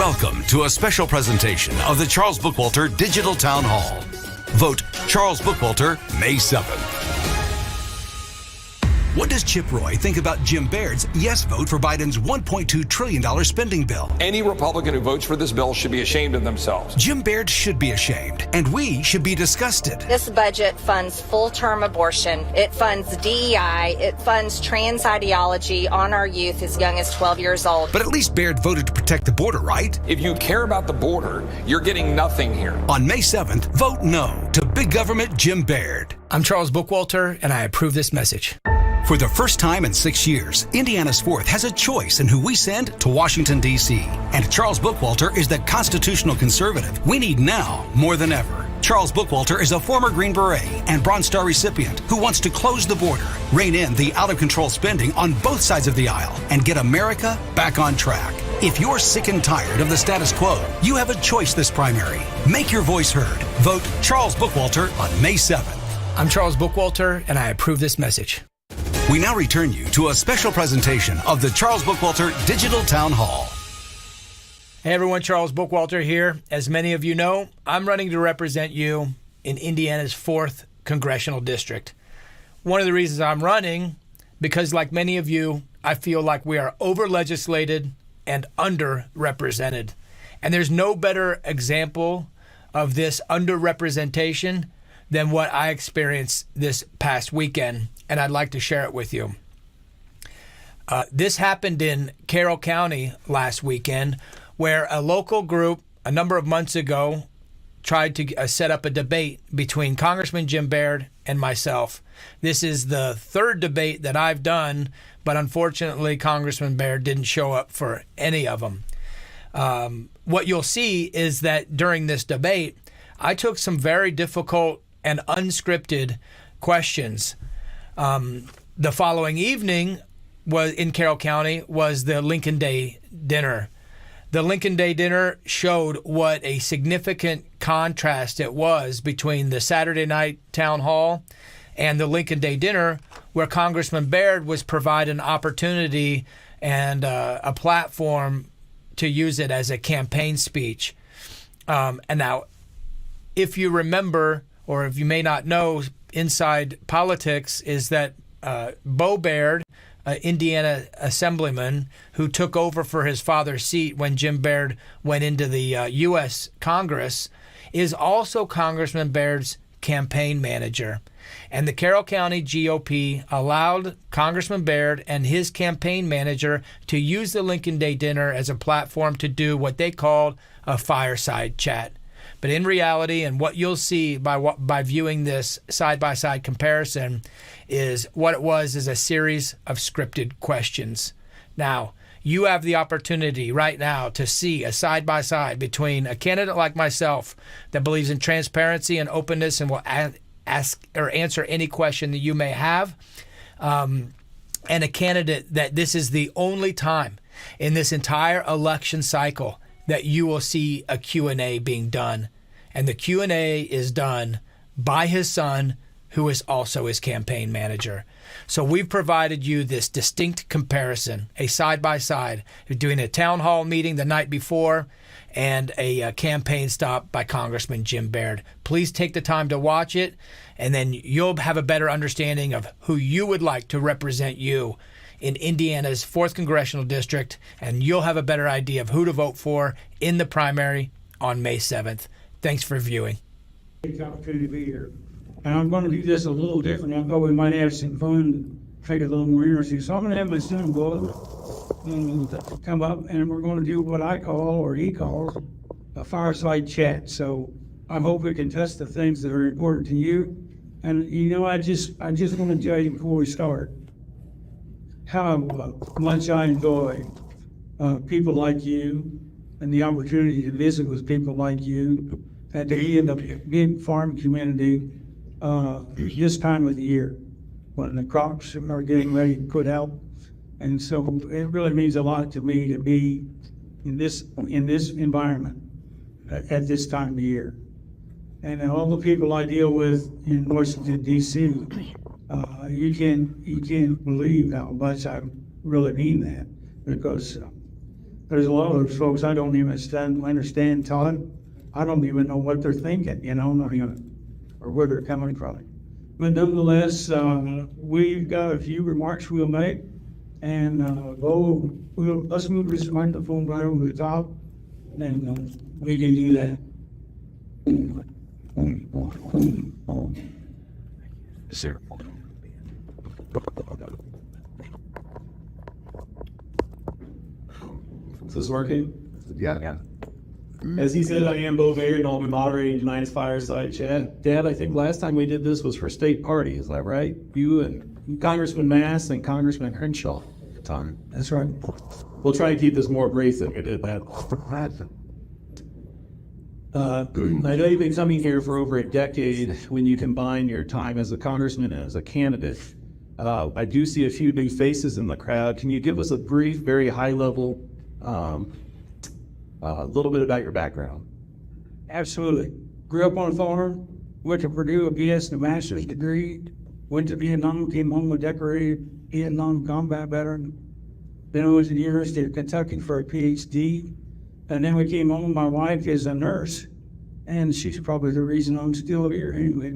Welcome to a special presentation of the Charles Bookwalter Digital Town Hall. Vote Charles Bookwalter May 7th. What does Chip Roy think about Jim Baird's yes vote for Biden's $1.2 trillion spending bill? Any Republican who votes for this bill should be ashamed of themselves. Jim Baird should be ashamed, and we should be disgusted. This budget funds full-term abortion. It funds DEI. It funds trans ideology on our youth as young as 12 years old. But at least Baird voted to protect the border, right? If you care about the border, you're getting nothing here. On May 7th, vote no to big government Jim Baird. I'm Charles Bookwalter, and I approve this message. For the first time in 6 years, Indiana's 4th has a choice in who we send to Washington, D.C. And Charles Bookwalter is the constitutional conservative we need now more than ever. Charles Bookwalter is a former Green Beret and Bronze Star recipient who wants to close the border, rein in the out-of-control spending on both sides of the aisle, and get America back on track. If you're sick and tired of the status quo, you have a choice this primary. Make your voice heard. Vote Charles Bookwalter on May 7th. I'm Charles Bookwalter, and I approve this message. We now return you to a special presentation of the Charles Bookwalter Digital Town Hall. Hey everyone, Charles Bookwalter here. As many of you know, I'm running to represent you in Indiana's 4th Congressional District. One of the reasons I'm running, because like many of you, I feel like we are over-legislated and underrepresented. And there's no better example of this underrepresentation than what I experienced this past weekend, and I'd like to share it with you. This happened in Carroll County last weekend, where a local group a number of months ago tried to set up a debate between Congressman Jim Baird and myself. This is the 3rd debate that I've done, but unfortunately Congressman Baird didn't show up for any of them. What you'll see is that during this debate, I took some very difficult and unscripted questions. The following evening was in Carroll County was the Lincoln Day dinner. The Lincoln Day dinner showed what a significant contrast it was between the Saturday night town hall and the Lincoln Day dinner, where Congressman Baird was provided an opportunity and a platform to use it as a campaign speech. And now, if you remember, or if you may not know, inside politics is that Bo Baird, Indiana assemblyman who took over for his father's seat when Jim Baird went into the U.S. Congress, is also Congressman Baird's campaign manager. And the Carroll County GOP allowed Congressman Baird and his campaign manager to use the Lincoln Day dinner as a platform to do what they called a fireside chat. But in reality, and what you'll see by viewing this side-by-side comparison, is what it was is a series of scripted questions. Now, you have the opportunity right now to see a side-by-side between a candidate like myself that believes in transparency and openness and will ask or answer any question that you may have, and a candidate that this is the only time in this entire election cycle that you will see a Q&A being done. And the Q&A is done by his son, who is also his campaign manager. So we've provided you this distinct comparison, a side-by-side. You're doing a town hall meeting the night before and a campaign stop by Congressman Jim Baird. Please take the time to watch it, and then you'll have a better understanding of who you would like to represent you in Indiana's 4th Congressional District, and you'll have a better idea of who to vote for in the primary on May 7th. Thanks for viewing. It's an opportunity to be here. And I'm going to do this a little different. I thought we might have some fun, make it a little more interesting. So I'm going to have my son go up and come up, and we're going to do what I call, or he calls, a fireside chat. So I hope we can touch the things that are important to you. And, you know, I just want to tell you before we start how much I enjoy people like you and the opportunity to visit with people like you at the end of the farm community this time of the year when the crops are getting ready to put out. And so it really means a lot to me to be in this environment at this time of year. And all the people I deal with in Washington, D.C., you can't believe how much I really mean that, because there's a lot of those folks I don't even understand, Todd. I don't even know what they're thinking, or where they're coming from. But nonetheless, we've got a few remarks we'll make, and let's move this microphone right over the top, and we can do that. Sir. Is this working? Yeah. As he said, I am Bo Baird, and I'll be moderating tonight's fireside chat. Dad, I think last time we did this was for state party, is that right? You and Congressman Mass and Congressman Crenshaw at the time. That's right. We'll try to keep this more brief than we did that. I know you've been coming here for over a decade. When you combine your time as a congressman and as a candidate, I do see a few new faces in the crowd. Can you give us a brief, very high-level, a little bit about your background? Absolutely. Grew up on a farm, went to Purdue, a BS and a master's degree, went to Vietnam, came home a decorated Vietnam combat veteran. Then I was at the University of Kentucky for a PhD. And then we came home. My wife is a nurse, and she's probably the reason I'm still here. Anyway,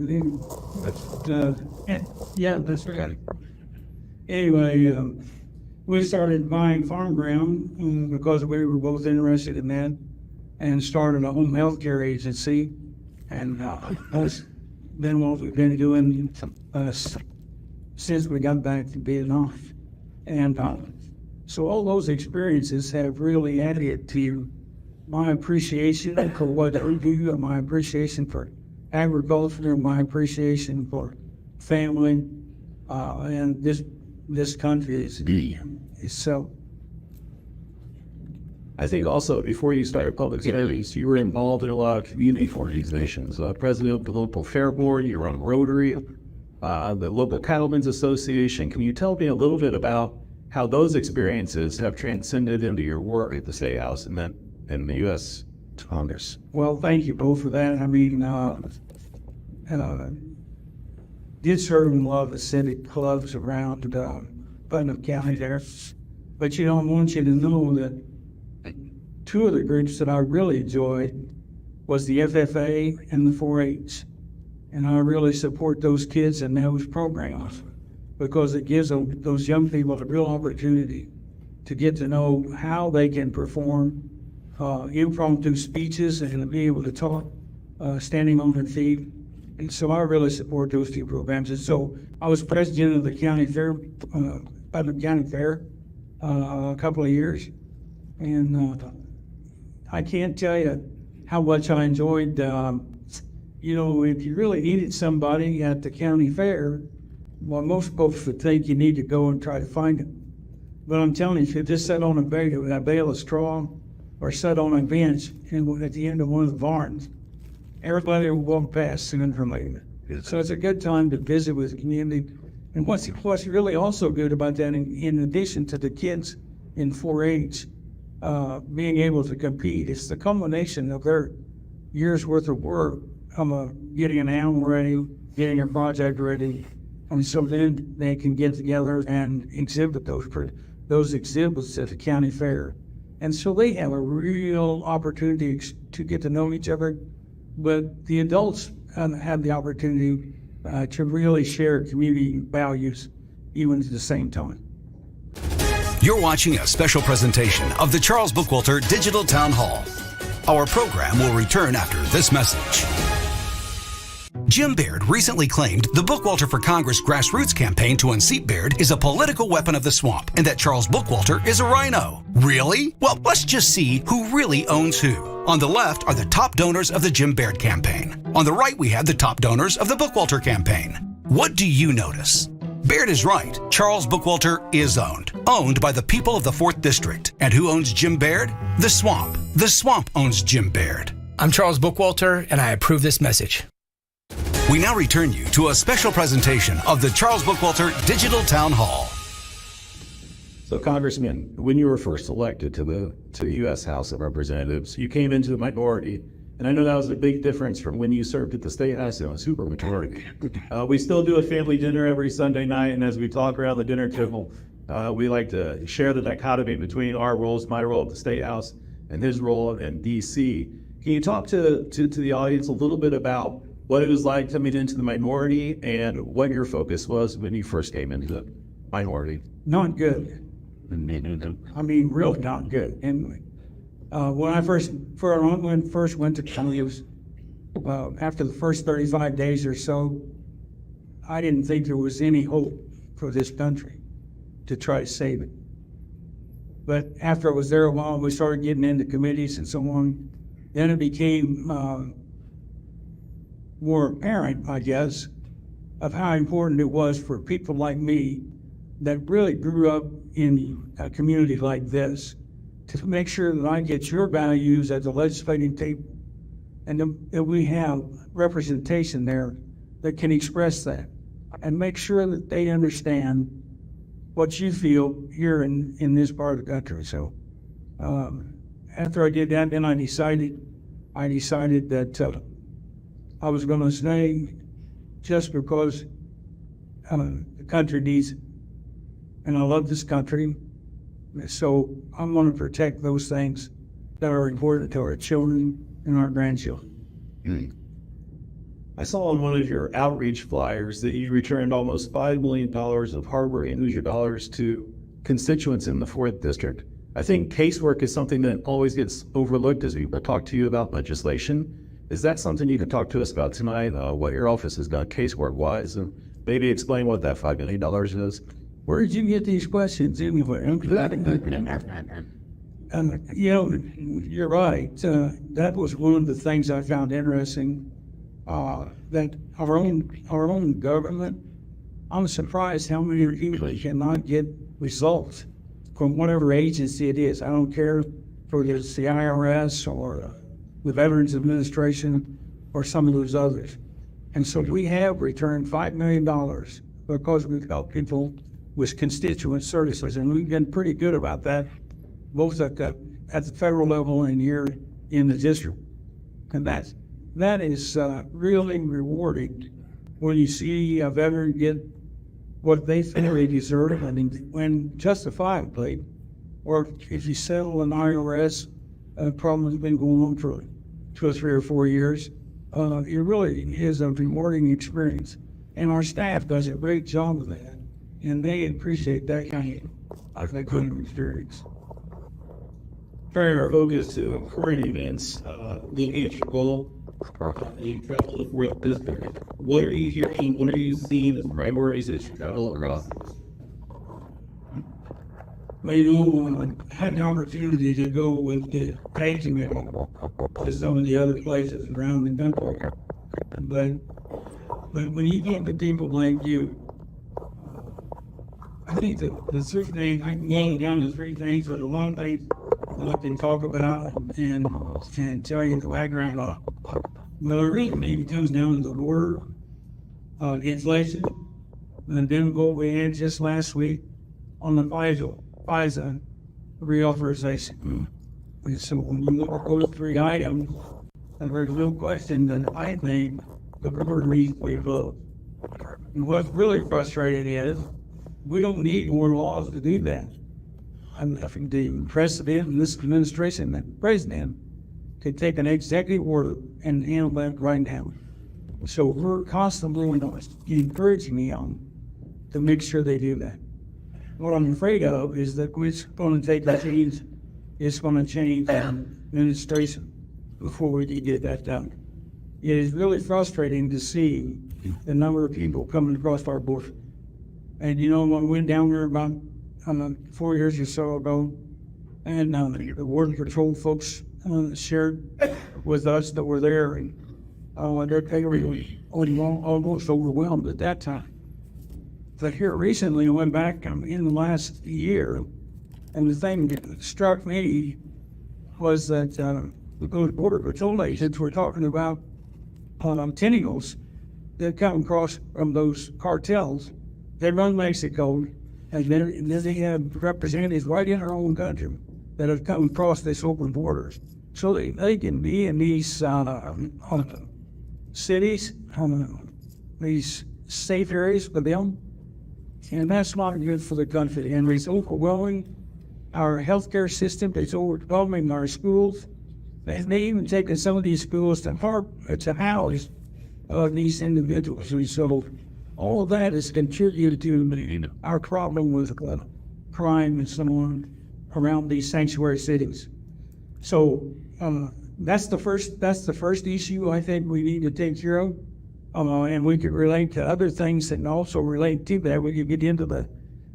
yeah, that's right. Anyway, we started buying farm ground because we were both interested in that, and started a home health care agency. And that's been what we've been doing since we got back to Vietnam. And so all those experiences have really added to my appreciation for what we do, my appreciation for agriculture, my appreciation for family, and this country is so. I think also before you started public service, you were involved in a lot of community organizations. President of the local fair board, you were on Rotary, the local cattlemen's association. Can you tell me a little bit about how those experiences have transcended into your work at the State House and then in the U.S. Congress? Well, thank you both for that. I mean, did serve in a lot of the civic clubs around Putnam County there. But, I want you to know that two of the groups that I really enjoyed was the FFA and the 4-H. And I really support those kids and those programs because it gives those young people a real opportunity to get to know how they can perform impromptu speeches and to be able to talk standing on their feet. And so I really support those two programs. And so I was president of the county fair, Putnam County Fair, a couple of years. And I can't tell you how much I enjoyed, if you really needed somebody at the county fair, well, most folks would think you need to go and try to find them. But I'm telling you, if you just sat on a bale of straw or sat on a bench and at the end of one of the barns, everybody will walk past sooner or later. So it's a good time to visit with the community. And what's really also good about that, in addition to the kids in 4-H being able to compete, it's the culmination of their year's worth of work, getting an animal ready, getting a project ready, and so then they can get together and exhibit those exhibits at the county fair. And so they have a real opportunity to get to know each other, but the adults have the opportunity to really share community values even at the same time. You're watching a special presentation of the Charles Bookwalter Digital Town Hall. Our program will return after this message. Jim Baird recently claimed the Bookwalter for Congress grassroots campaign to unseat Baird is a political weapon of the swamp and that Charles Bookwalter is a rhino. Really? Well, let's just see who really owns who. On the left are the top donors of the Jim Baird campaign. On the right, we have the top donors of the Bookwalter campaign. What do you notice? Baird is right. Charles Bookwalter is owned by the people of the 4th District. And who owns Jim Baird? The swamp. The swamp owns Jim Baird. I'm Charles Bookwalter, and I approve this message. We now return you to a special presentation of the Charles Bookwalter Digital Town Hall. So, Congressman, when you were first elected to the U.S. House of Representatives, you came into the minority, and I know that was a big difference from when you served at the State House in a supermajority. We still do a family dinner every Sunday night, and as we talk around the dinner table, We like to share the dichotomy between our roles, my role at the State House and his role in D.C. Can you talk to the audience a little bit about what it was like coming into the minority and what your focus was when you first came into the minority? Not good. I mean, really not good. And when I first went to Congress, after the first 35 days or so, I didn't think there was any hope for this country to try to save it. But after I was there a while, we started getting into committees and so on. Then it became more apparent, I guess, of how important it was for people like me that really grew up in a community like this to make sure that I get your values at the legislative table and that we have representation there that can express that and make sure that they understand what you feel here in this part of the country. So after I did that, then I decided that I was going to stay just because the country needs it. And I love this country. So I'm going to protect those things that are important to our children and our grandchildren. I saw on one of your outreach flyers that you returned almost $5 million of hardware and Hoosier dollars to constituents in the 4th District. I think casework is something that always gets overlooked as people talk to you about legislation. Is that something you can talk to us about tonight, what your office has done casework-wise, and maybe explain what that $5 million is? Where did you get these questions anyway? You're right. That was one of the things I found interesting, that our own government, I'm surprised how many people cannot get results from whatever agency it is. I don't care if it's the IRS or the Veterans Administration or some of those others. And so we have returned $5 million because we've helped people with constituent services, and we've been pretty good about that, both at the federal level and here in the district. And that is really rewarding when you see a veteran get what they feel they deserve, and when justifiably, or if you settle an IRS problem that's been going on for 2 or 3 or 4 years, it really is a rewarding experience. And our staff does a great job of that. And they appreciate that kind of experience. Turning our focus to current events, the goal, you travel the 4th District. What are you hearing? What are you seeing as priorities as you travel across? Well, I had the opportunity to go with the painting to some of the other places around the country. But when you get to people like you, I think the 3 things, I can nail down the 3 things, but a lot of things I can talk about and tell you the background of. Well, it really comes down to the border, inflation, and then what we had just last week on the FISA reauthorization. And so when you look at those 3 items, and there's no question that I think the board needs to vote. And what's really frustrating is we don't need more laws to do that. I think the president and this administration, the president, could take an executive order and handle that right now. So we're constantly encouraging them to make sure they do that. What I'm afraid of is that it's going to take that change. It's going to change administration before we can get that done. It is really frustrating to see the number of people coming across our border. And when we went down there about 4 years or so ago, and the Border Patrol folks shared with us that were there, and they were almost overwhelmed at that time. But here recently, I went back in the last year, and the thing that struck me was that the Border Patrol agents were talking about tentacles that come across from those cartels. They run Mexico, and then they have representatives right in our own country that have come across this open borders. So they can be in these cities, these safe areas for them, And that's not good for the country. And it's overwhelming our healthcare system. It's overwhelming our schools. They even taken some of these schools to house these individuals. And so all of that has contributed to our problem with crime and so on around these sanctuary cities. So that's the first issue I think we need to take care of. And we could relate to other things that also relate to that. We could get into the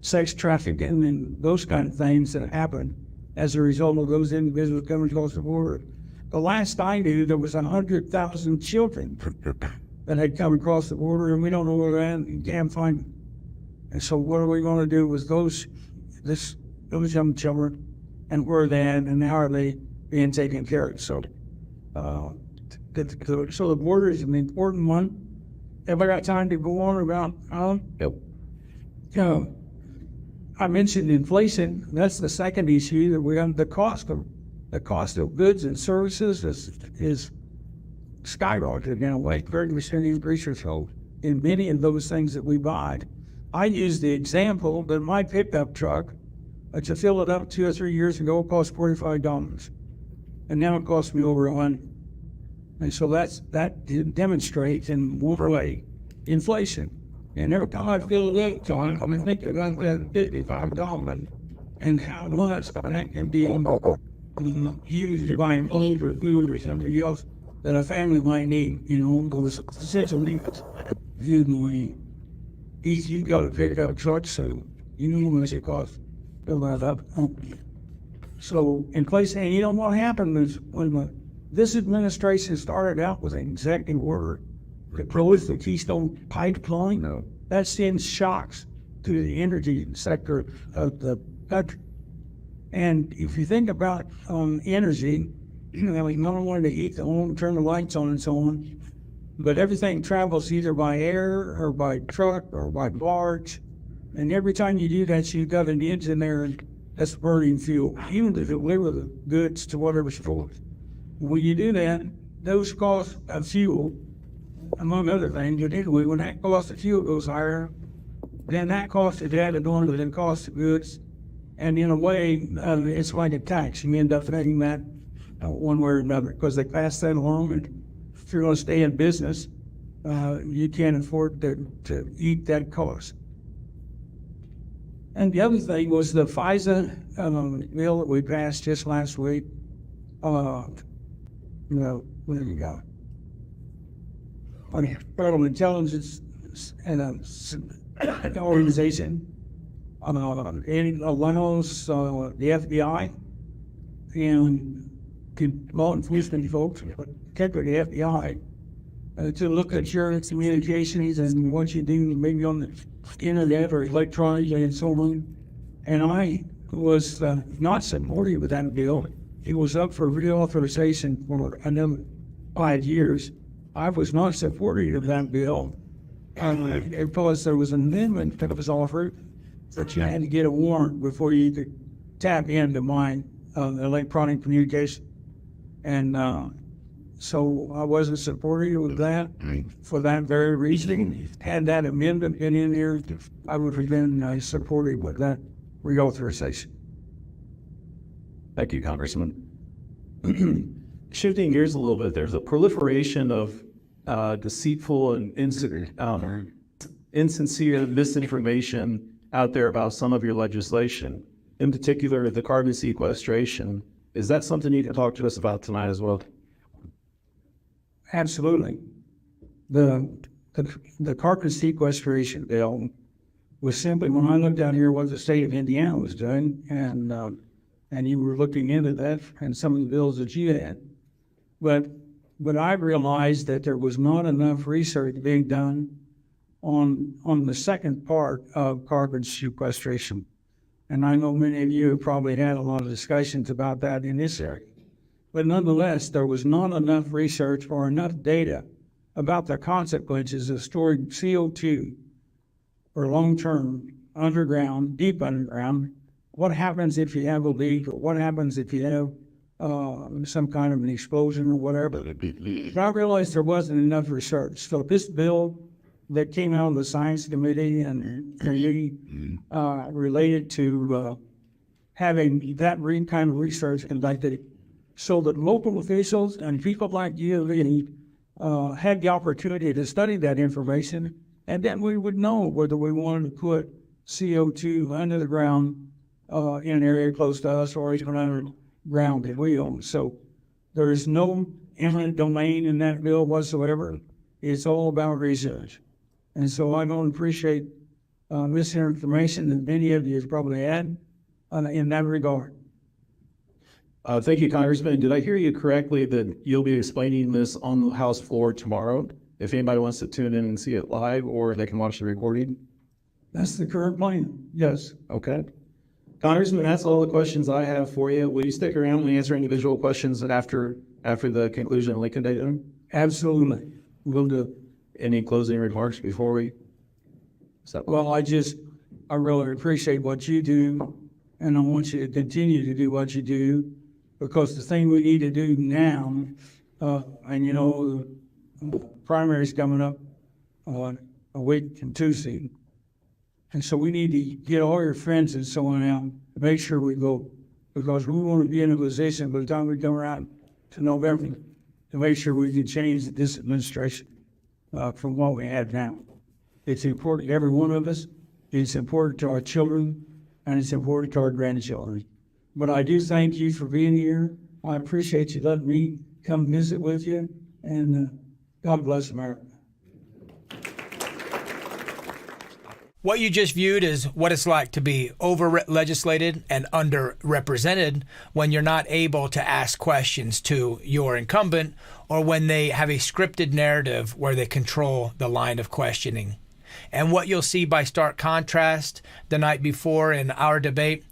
sex trafficking and those kind of things that happen as a result of those individuals coming across the border. The last I knew, there was 100,000 children that had come across the border, and we don't know where they're at and can't find them. And so what are we going to do with those young children, and where are they at, and how are they being taken care of? So the border is an important one. Have I got time to go on about? Yep. I mentioned inflation. That's the second issue that we have. The cost of goods and services is skyrocketed now, like 30% increase in many of those things that we buy. I use the example that my pickup truck, to fill it up 2 or 3 years ago, cost $45, and now it costs me over $100. And so that demonstrates in one way inflation. And every time I fill it up, John, I'm thinking about that $55 and how much that can be used to buy clothes or food or something else that a family might need. Because essentially, you got to pick up trucks, so you know how much it costs to fill that up. So inflation, and what happened is when this administration started out with an executive order to close the Keystone Pipeline. That sends shocks to the energy sector of the country. And if you think about energy, we not only to heat the home, turn the lights on and so on, but everything travels either by air or by truck or by barge. And every time you do that, you've got an engine there that's burning fuel, even to deliver the goods to whatever store. When you do that, those costs of fuel, among other things, anyway, when that cost of fuel goes higher, then that cost is added on to the cost of goods. And in a way, it's like a tax. You end up paying that one way or another because they pass that along. And if you're going to stay in business, you can't afford to eat that cost. And the other thing was the FISA bill that we passed just last week. Where do you go? Federal Intelligence and an organization it allows the FBI and law enforcement folks, particularly the FBI, to look at your communications and what you do maybe on the internet or electronically and so on. And I was not supportive of that bill. It was up for reauthorization for another 5 years. I was not supportive of that bill because there was an amendment that was offered that you had to get a warrant before you could tap into my electronic communication. And so I wasn't supportive of that for that very reason. Had that amendment been in here, I would have been supportive with that reauthorization. Thank you, Congressman. Shifting gears a little bit, there's a proliferation of deceitful and insincere misinformation out there about some of your legislation, in particular the carbon sequestration. Is that something you can talk to us about tonight as well? Absolutely. The carbon sequestration bill was simply, when I looked out here what the state of Indiana was doing, and you were looking into that and some of the bills that you had. But I realized that there was not enough research being done on the second part of carbon sequestration. And I know many of you have probably had a lot of discussions about that in this area. But nonetheless, there was not enough research or enough data about the consequences of storing CO2 for long-term underground, deep underground. What happens if you have a leak, or what happens if you have some kind of an explosion or whatever? But I realized there wasn't enough research. So this bill that came out of the science committee and related to having that kind of research conducted so that local officials and people like you had the opportunity to study that information, and then we would know whether we wanted to put CO2 under the ground in an area close to us or even underground that we own. So there is no eminent domain in that bill whatsoever. It's all about research. And so I don't appreciate misinformation that many of you have probably had in that regard. Thank you, Congressman. Did I hear you correctly that you'll be explaining this on the House floor tomorrow? If anybody wants to tune in and see it live, or they can watch the recording? That's the current plan, yes. Okay. Congressman, that's all the questions I have for you. Will you stick around and answer individual questions after the conclusion of Lincoln Day? Absolutely. Will do. Any closing remarks before we? Well, I really appreciate what you do, and I want you to continue to do what you do, because the thing we need to do now, the primary's coming up on a week and Tuesday, and so we need to get all your friends and so on out and make sure we go, because we want to be in a position by the time we come around to November to make sure we can change this administration from what we have now. It's important to every one of us. It's important to our children, and it's important to our grandchildren. But I do thank you for being here. I appreciate you letting me come visit with you, and God bless America. What you just viewed is what it's like to be over-legislated and under-represented when you're not able to ask questions to your incumbent, or when they have a scripted narrative where they control the line of questioning. And what you'll see by stark contrast the night before in our debate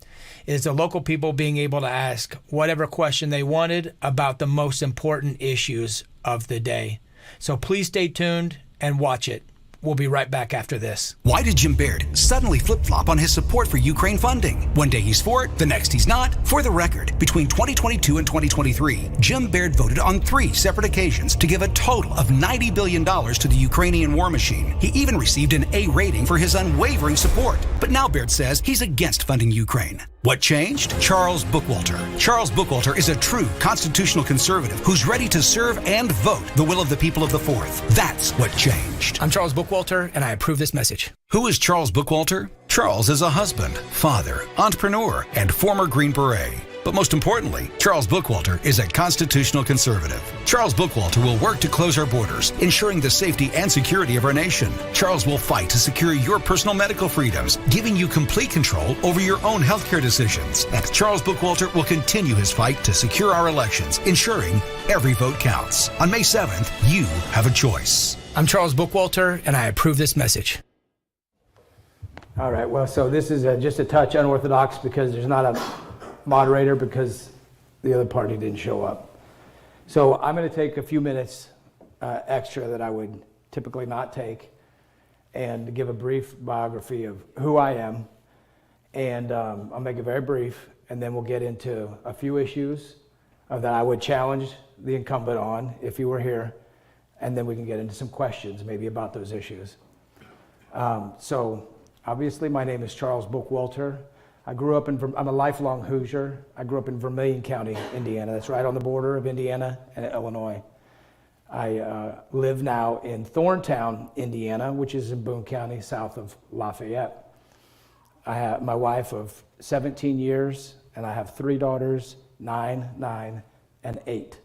is the local people being able to ask whatever question they wanted about the most important issues of the day. So please stay tuned and watch it. We'll be right back after this. Why did Jim Baird suddenly flip-flop on his support for Ukraine funding? One day he's for it, the next he's not. For the record, between 2022 and 2023, Jim Baird voted on 3 separate occasions to give a total of $90 billion to the Ukrainian war machine. He even received an A rating for his unwavering support. But now Baird says he's against funding Ukraine. What changed? Charles Bookwalter. Charles Bookwalter is a true constitutional conservative who's ready to serve and vote the will of the people of the Fourth. That's what changed. I'm Charles Bookwalter, and I approve this message. Who is Charles Bookwalter? Charles is a husband, father, entrepreneur, and former Green Beret. But most importantly, Charles Bookwalter is a constitutional conservative. Charles Bookwalter will work to close our borders, ensuring the safety and security of our nation. Charles will fight to secure your personal medical freedoms, giving you complete control over your own healthcare decisions. And Charles Bookwalter will continue his fight to secure our elections, ensuring every vote counts. On May 7th, you have a choice. I'm Charles Bookwalter, and I approve this message. All right, well, so this is just a touch unorthodox because there's not a moderator because the other party didn't show up. So I'm going to take a few minutes extra that I would typically not take and give a brief biography of who I am. And I'll make it very brief, and then we'll get into a few issues that I would challenge the incumbent on if you were here, and then we can get into some questions maybe about those issues. So obviously my name is Charles Bookwalter. I grew up I'm a lifelong Hoosier. I grew up in Vermilion County, Indiana. That's right on the border of Indiana and Illinois. I live now in Thorntown, Indiana, which is in Boone County, south of Lafayette. I have my wife of 17 years, and I have 3 daughters, 9, 9, and 8.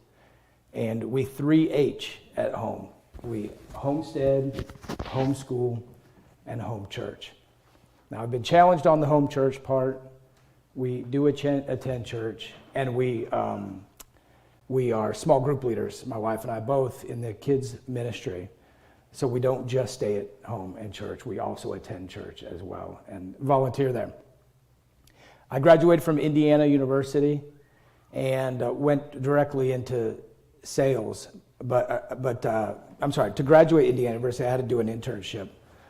And we 3H at home. We homestead, homeschool, and home church. Now, I've been challenged on the home church part. We do attend church, and we are small group leaders, my wife and I both, in the kids' ministry. So we don't just stay at home and church. We also attend church as well and volunteer there. I graduated from Indiana University and went directly into sales. To graduate Indiana University, I had to do an internship,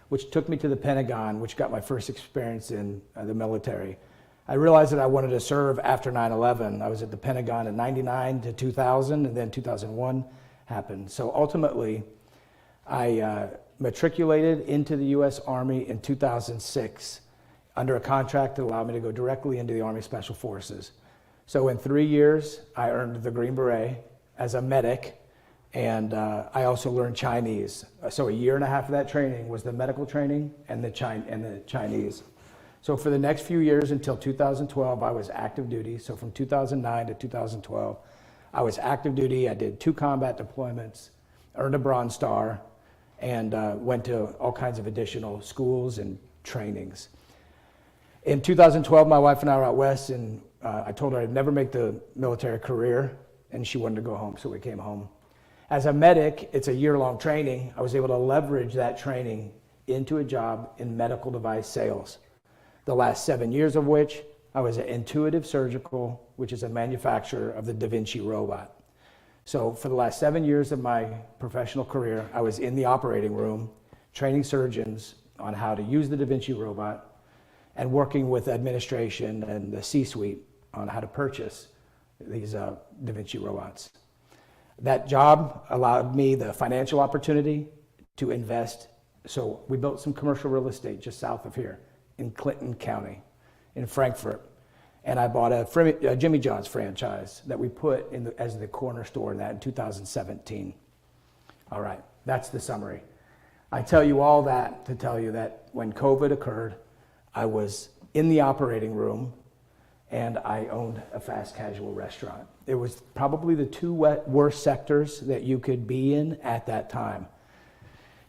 which took me to the Pentagon, which got my first experience in the military. I realized that I wanted to serve after 9/11. I was at the Pentagon in 99 to 2000, and then 2001 happened. So ultimately, I matriculated into the U.S. Army in 2006 under a contract that allowed me to go directly into the Army Special Forces. So in 3 years, I earned the Green Beret as a medic, and I also learned Chinese. So a year and a half of that training was the medical training and the Chinese. So for the next few years until 2012, I was active duty. So from 2009 to 2012, I was active duty. I did 2 combat deployments, earned a Bronze Star, and went to all kinds of additional schools and trainings. In 2012, my wife and I were out west, and I told her I'd never make the military career, and she wanted to go home, so we came home. As a medic, it's a year-long training. I was able to leverage that training into a job in medical device sales. The last 7 years of which I was at Intuitive Surgical, which is a manufacturer of the Da Vinci robot. So for the last 7 years of my professional career, I was in the operating room training surgeons on how to use the Da Vinci robot and working with administration and the C-suite on how to purchase these Da Vinci robots. That job allowed me the financial opportunity to invest. So we built some commercial real estate just south of here in Clinton County, in Frankfurt. And I bought a Jimmy John's franchise that we put in as the corner store in that in 2017. All right, that's the summary. I tell you all that to tell you that when COVID occurred, I was in the operating room and I owned a fast casual restaurant. It was probably the 2 worst sectors that you could be in at that time.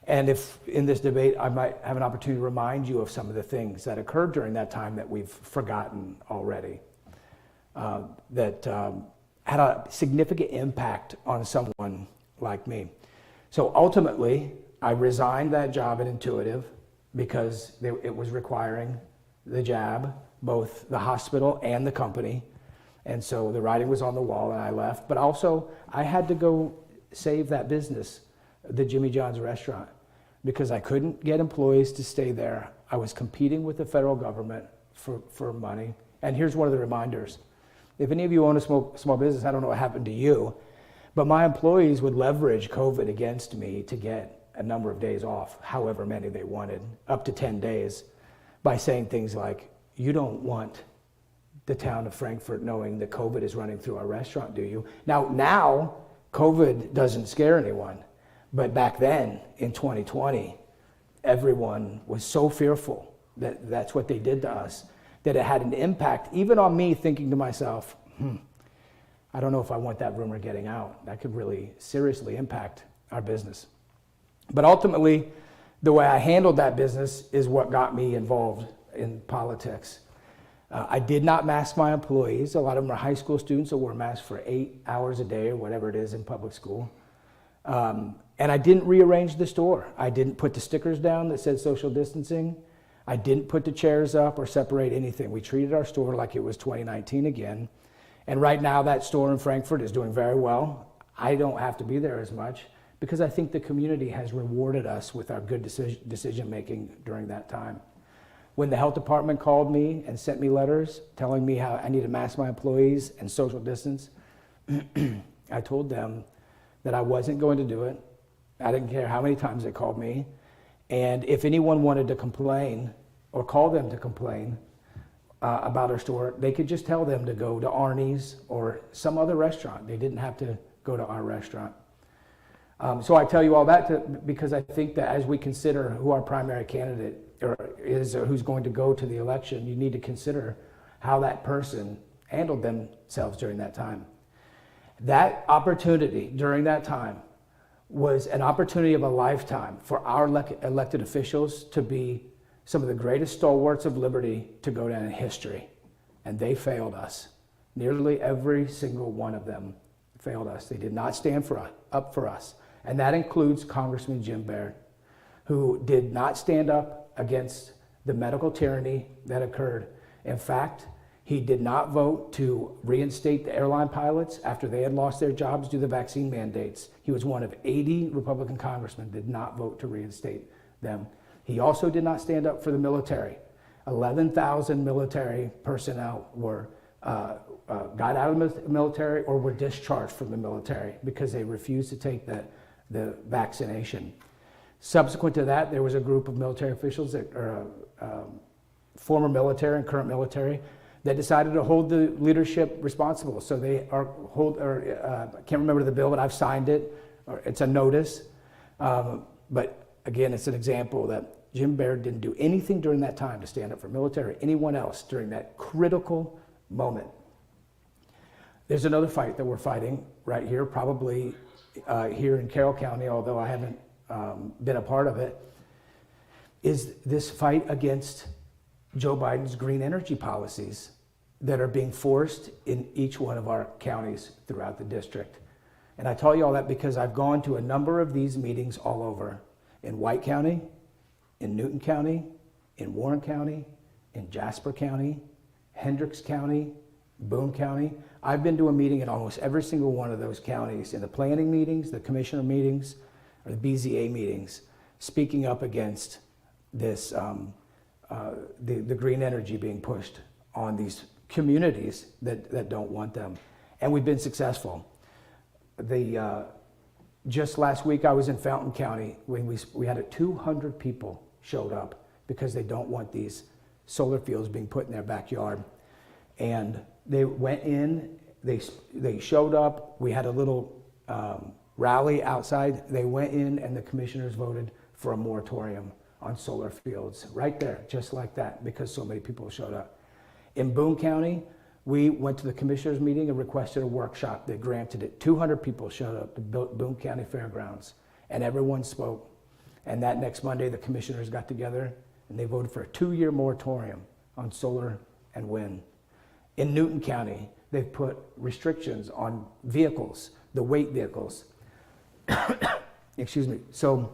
And if in this debate, I might have an opportunity to remind you of some of the things that occurred during that time that we've forgotten already, that had a significant impact on someone like me. So ultimately, I resigned that job at Intuitive because it was requiring the jab, both the hospital and the company. And so the writing was on the wall and I left. But also, I had to go save that business, the Jimmy John's restaurant, because I couldn't get employees to stay there. I was competing with the federal government for money. And here's one of the reminders. If any of you own a small business, I don't know what happened to you, but my employees would leverage COVID against me to get a number of days off, however many they wanted, up to 10 days, by saying things like, you don't want the town of Frankfurt knowing that COVID is running through our restaurant, do you? Now COVID doesn't scare anyone. But back then, in 2020, everyone was so fearful that that's what they did to us, that it had an impact, even on me thinking to myself, I don't know if I want that rumor getting out. That could really seriously impact our business. But ultimately, the way I handled that business is what got me involved in politics. I did not mask my employees. A lot of them are high school students that wore masks for 8 hours a day or whatever it is in public school. And I didn't rearrange the store. I didn't put the stickers down that said social distancing. I didn't put the chairs up or separate anything. We treated our store like it was 2019 again. And right now that store in Frankfurt is doing very well. I don't have to be there as much because I think the community has rewarded us with our good decision making during that time. When the health department called me and sent me letters telling me how I need to mask my employees and social distance, I told them that I wasn't going to do it. I didn't care how many times they called me. And if anyone wanted to complain or call them to complain about our store, they could just tell them to go to Arnie's or some other restaurant. They didn't have to go to our restaurant. So I tell you all that because I think that as we consider who our primary candidate is or who's going to go to the election, you need to consider how that person handled themselves during that time. That opportunity during that time was an opportunity of a lifetime for our elected officials to be some of the greatest stalwarts of liberty to go down in history. And they failed us. Nearly every single one of them failed us. They did not stand up for us. And that includes Congressman Jim Baird, who did not stand up against the medical tyranny that occurred. In fact, he did not vote to reinstate the airline pilots after they had lost their jobs due to the vaccine mandates. He was one of 80 Republican congressmen that did not vote to reinstate them. He also did not stand up for the military. 11,000 military personnel were got out of the military or were discharged from the military because they refused to take the vaccination. Subsequent to that, there was a group of military officials that are former military and current military that decided to hold the leadership responsible. So they are I can't remember the bill, but I've signed it. Or it's a notice. But again, it's an example that Jim Baird didn't do anything during that time to stand up for military or anyone else during that critical moment. There's another fight that we're fighting right here, probably here in Carroll County, although I haven't been a part of it, is this fight against Joe Biden's green energy policies that are being forced in each one of our counties throughout the district. And I tell you all that because I've gone to a number of these meetings all over, in White County, in Newton County, in Warren County, in Jasper County, Hendricks County, Boone County. I've been to a meeting in almost every single one of those counties, in the planning meetings, the commissioner meetings, or the BZA meetings, speaking up against this, the green energy being pushed on these communities that don't want them. And we've been successful. Just last week I was in Fountain County when we had 200 people showed up because they don't want these solar fields being put in their backyard. And they went in, they showed up, we had a little rally outside, they went in and the commissioners voted for a moratorium on solar fields right there, just like that, because so many people showed up. In Boone County, we went to the commissioners meeting and requested a workshop. They granted it. 200 people showed up to Boone County Fairgrounds, and everyone spoke. And that next Monday, the commissioners got together and they voted for a 2-year moratorium on solar and wind. In Newton County, they've put restrictions on vehicles, the weight vehicles. Excuse me. So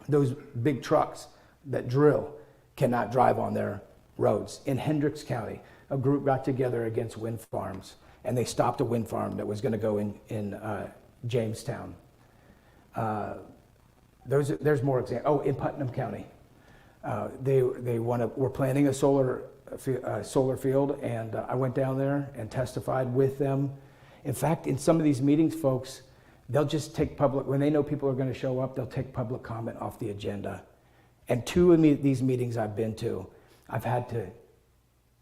those big trucks that drill cannot drive on their roads. In Hendricks County, a group got together against wind farms, and they stopped a wind farm that was going to go in Jamestown. There's more examples. Oh, in Putnam County, we're planning a solar field, and I went down there and testified with them. In fact, in some of these meetings, folks, they'll just take when they know people are going to show up, they'll take public comment off the agenda. And 2 of these meetings I've been to, I've had to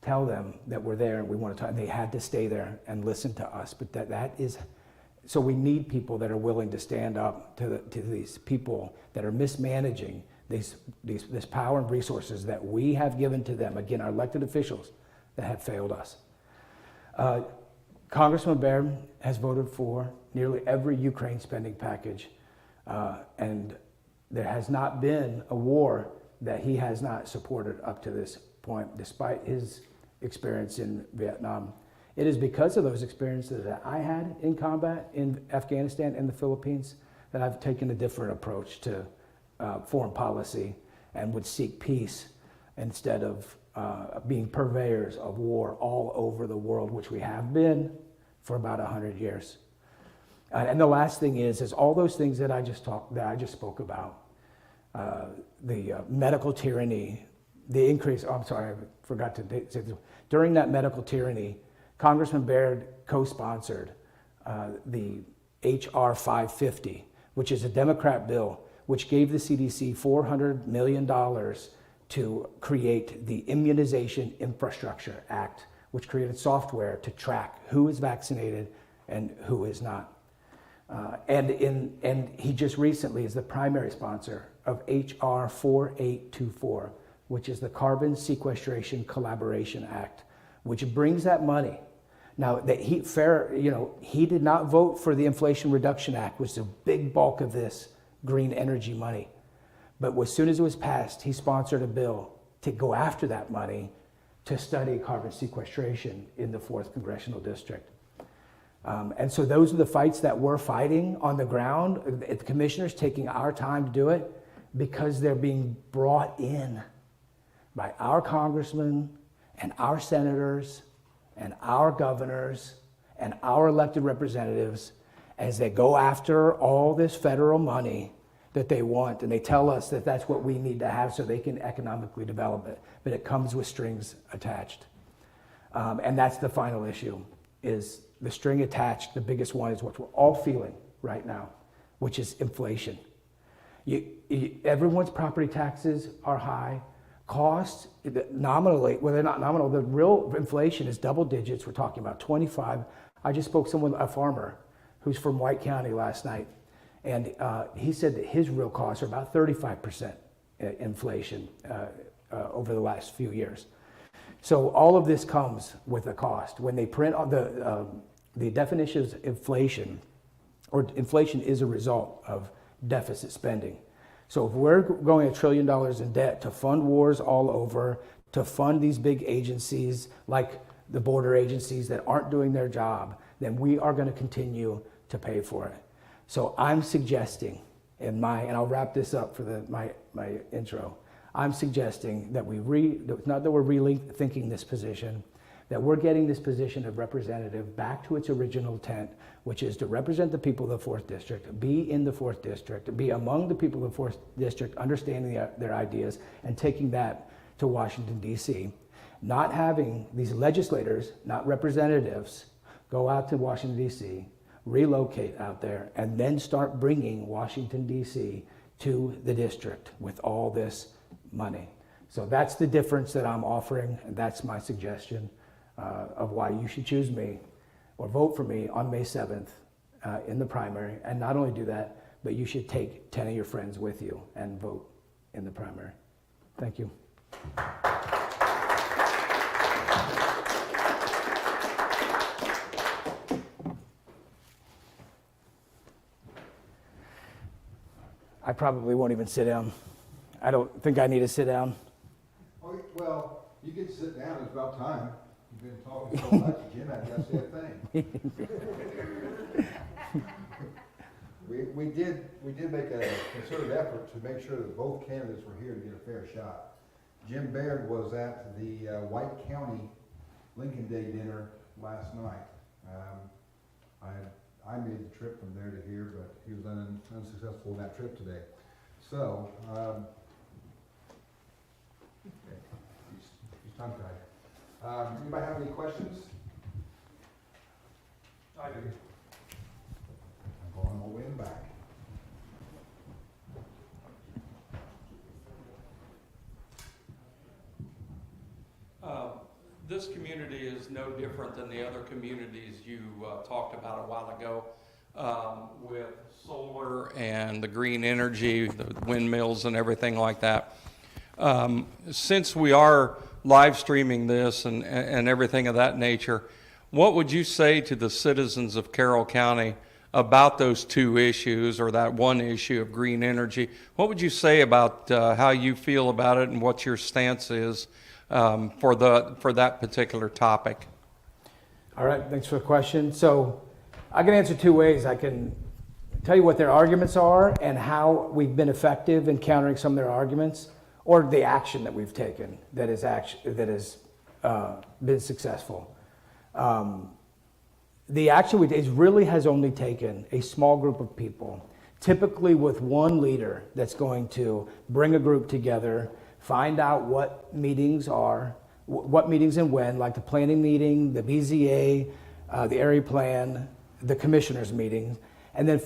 tell them that we're there and we want to talk, and they had to stay there and listen to us. But that is, so we need people that are willing to stand up to these people that are mismanaging this power and resources that we have given to them. Again, our elected officials that have failed us. Congressman Baird has voted for nearly every Ukraine spending package, and there has not been a war that he has not supported up to this point, despite his experience in Vietnam. It is because of those experiences that I had in combat in Afghanistan and the Philippines that I've taken a different approach to foreign policy and would seek peace instead of being purveyors of war all over the world, which we have been for about 100 years. And the last thing is all those things that I just spoke about, the medical tyranny, the increase. Oh, I'm sorry, I forgot to say this. During that medical tyranny, Congressman Baird co-sponsored the H.R. 550, which is a Democrat bill, which gave the CDC $400 million to create the Immunization Infrastructure Act, which created software to track who is vaccinated and who is not. And he just recently is the primary sponsor of H.R. 4824, which is the Carbon Sequestration Collaboration Act, which brings that money. Now, he did not vote for the Inflation Reduction Act, which is a big bulk of this green energy money. But as soon as it was passed, he sponsored a bill to go after that money to study carbon sequestration in the 4th Congressional District. And so those are the fights that we're fighting on the ground. The commissioners taking our time to do it because they're being brought in by our congressmen and our senators and our governors and our elected representatives as they go after all this federal money that they want, and they tell us that that's what we need to have so they can economically develop it, but it comes with strings attached. And that's the final issue, is the string attached. The biggest one is what we're all feeling right now, which is inflation. Everyone's property taxes are high. Costs, nominally, well, they're not nominal. The real inflation is double digits. We're talking about 25. I just spoke to someone, a farmer, who's from White County last night, and he said that his real costs are about 35% inflation over the last few years. So all of this comes with a cost. When they print on the definition of inflation, or inflation is a result of deficit spending. So if we're going $1 trillion in debt to fund wars all over, to fund these big agencies like the border agencies that aren't doing their job, then we are going to continue to pay for it. So I'm suggesting, and I'll wrap this up for my intro. I'm suggesting that not that we're rethinking this position, that we're getting this position of representative back to its original intent, which is to represent the people of the 4th District, be in the 4th District, be among the people of the 4th District, understanding their ideas, and taking that to Washington, D.C. Not having these legislators, not representatives, go out to Washington, D.C., relocate out there, and then start bringing Washington, D.C. to the district with all this money. So that's the difference that I'm offering, and that's my suggestion of why you should choose me or vote for me on May 7th in the primary. And not only do that, but you should take 10 of your friends with you and vote in the primary. Thank you. I probably won't even sit down. I don't think I need to sit down. Oh, well, you can sit down. It's about time. You've been talking so much, Jim. I got to say a thing. We did make a concerted effort to make sure that both candidates were here to get a fair shot. Jim Baird was at the White County Lincoln Day dinner last night. I made the trip from there to here, but he was unsuccessful in that trip today. So, he's tongue-tied. Anybody have any questions? I do. I'm going my way in the back. This community is no different than the other communities you talked about a while ago with solar and the green energy, the windmills and everything like that. Since we are live streaming this and everything of that nature, what would you say to the citizens of Carroll County about those two issues, or that one issue of green energy? What would you say about how you feel about it and what your stance is for that particular topic? All right, thanks for the question. So I can answer two ways. I can tell you what their arguments are and how we've been effective in countering some of their arguments, or the action that we've taken that has been successful. The action we take really has only taken a small group of people, typically with one leader that's going to bring a group together, find out what meetings and when, like the planning meeting, the BZA, the area plan, the commissioners meetings, and then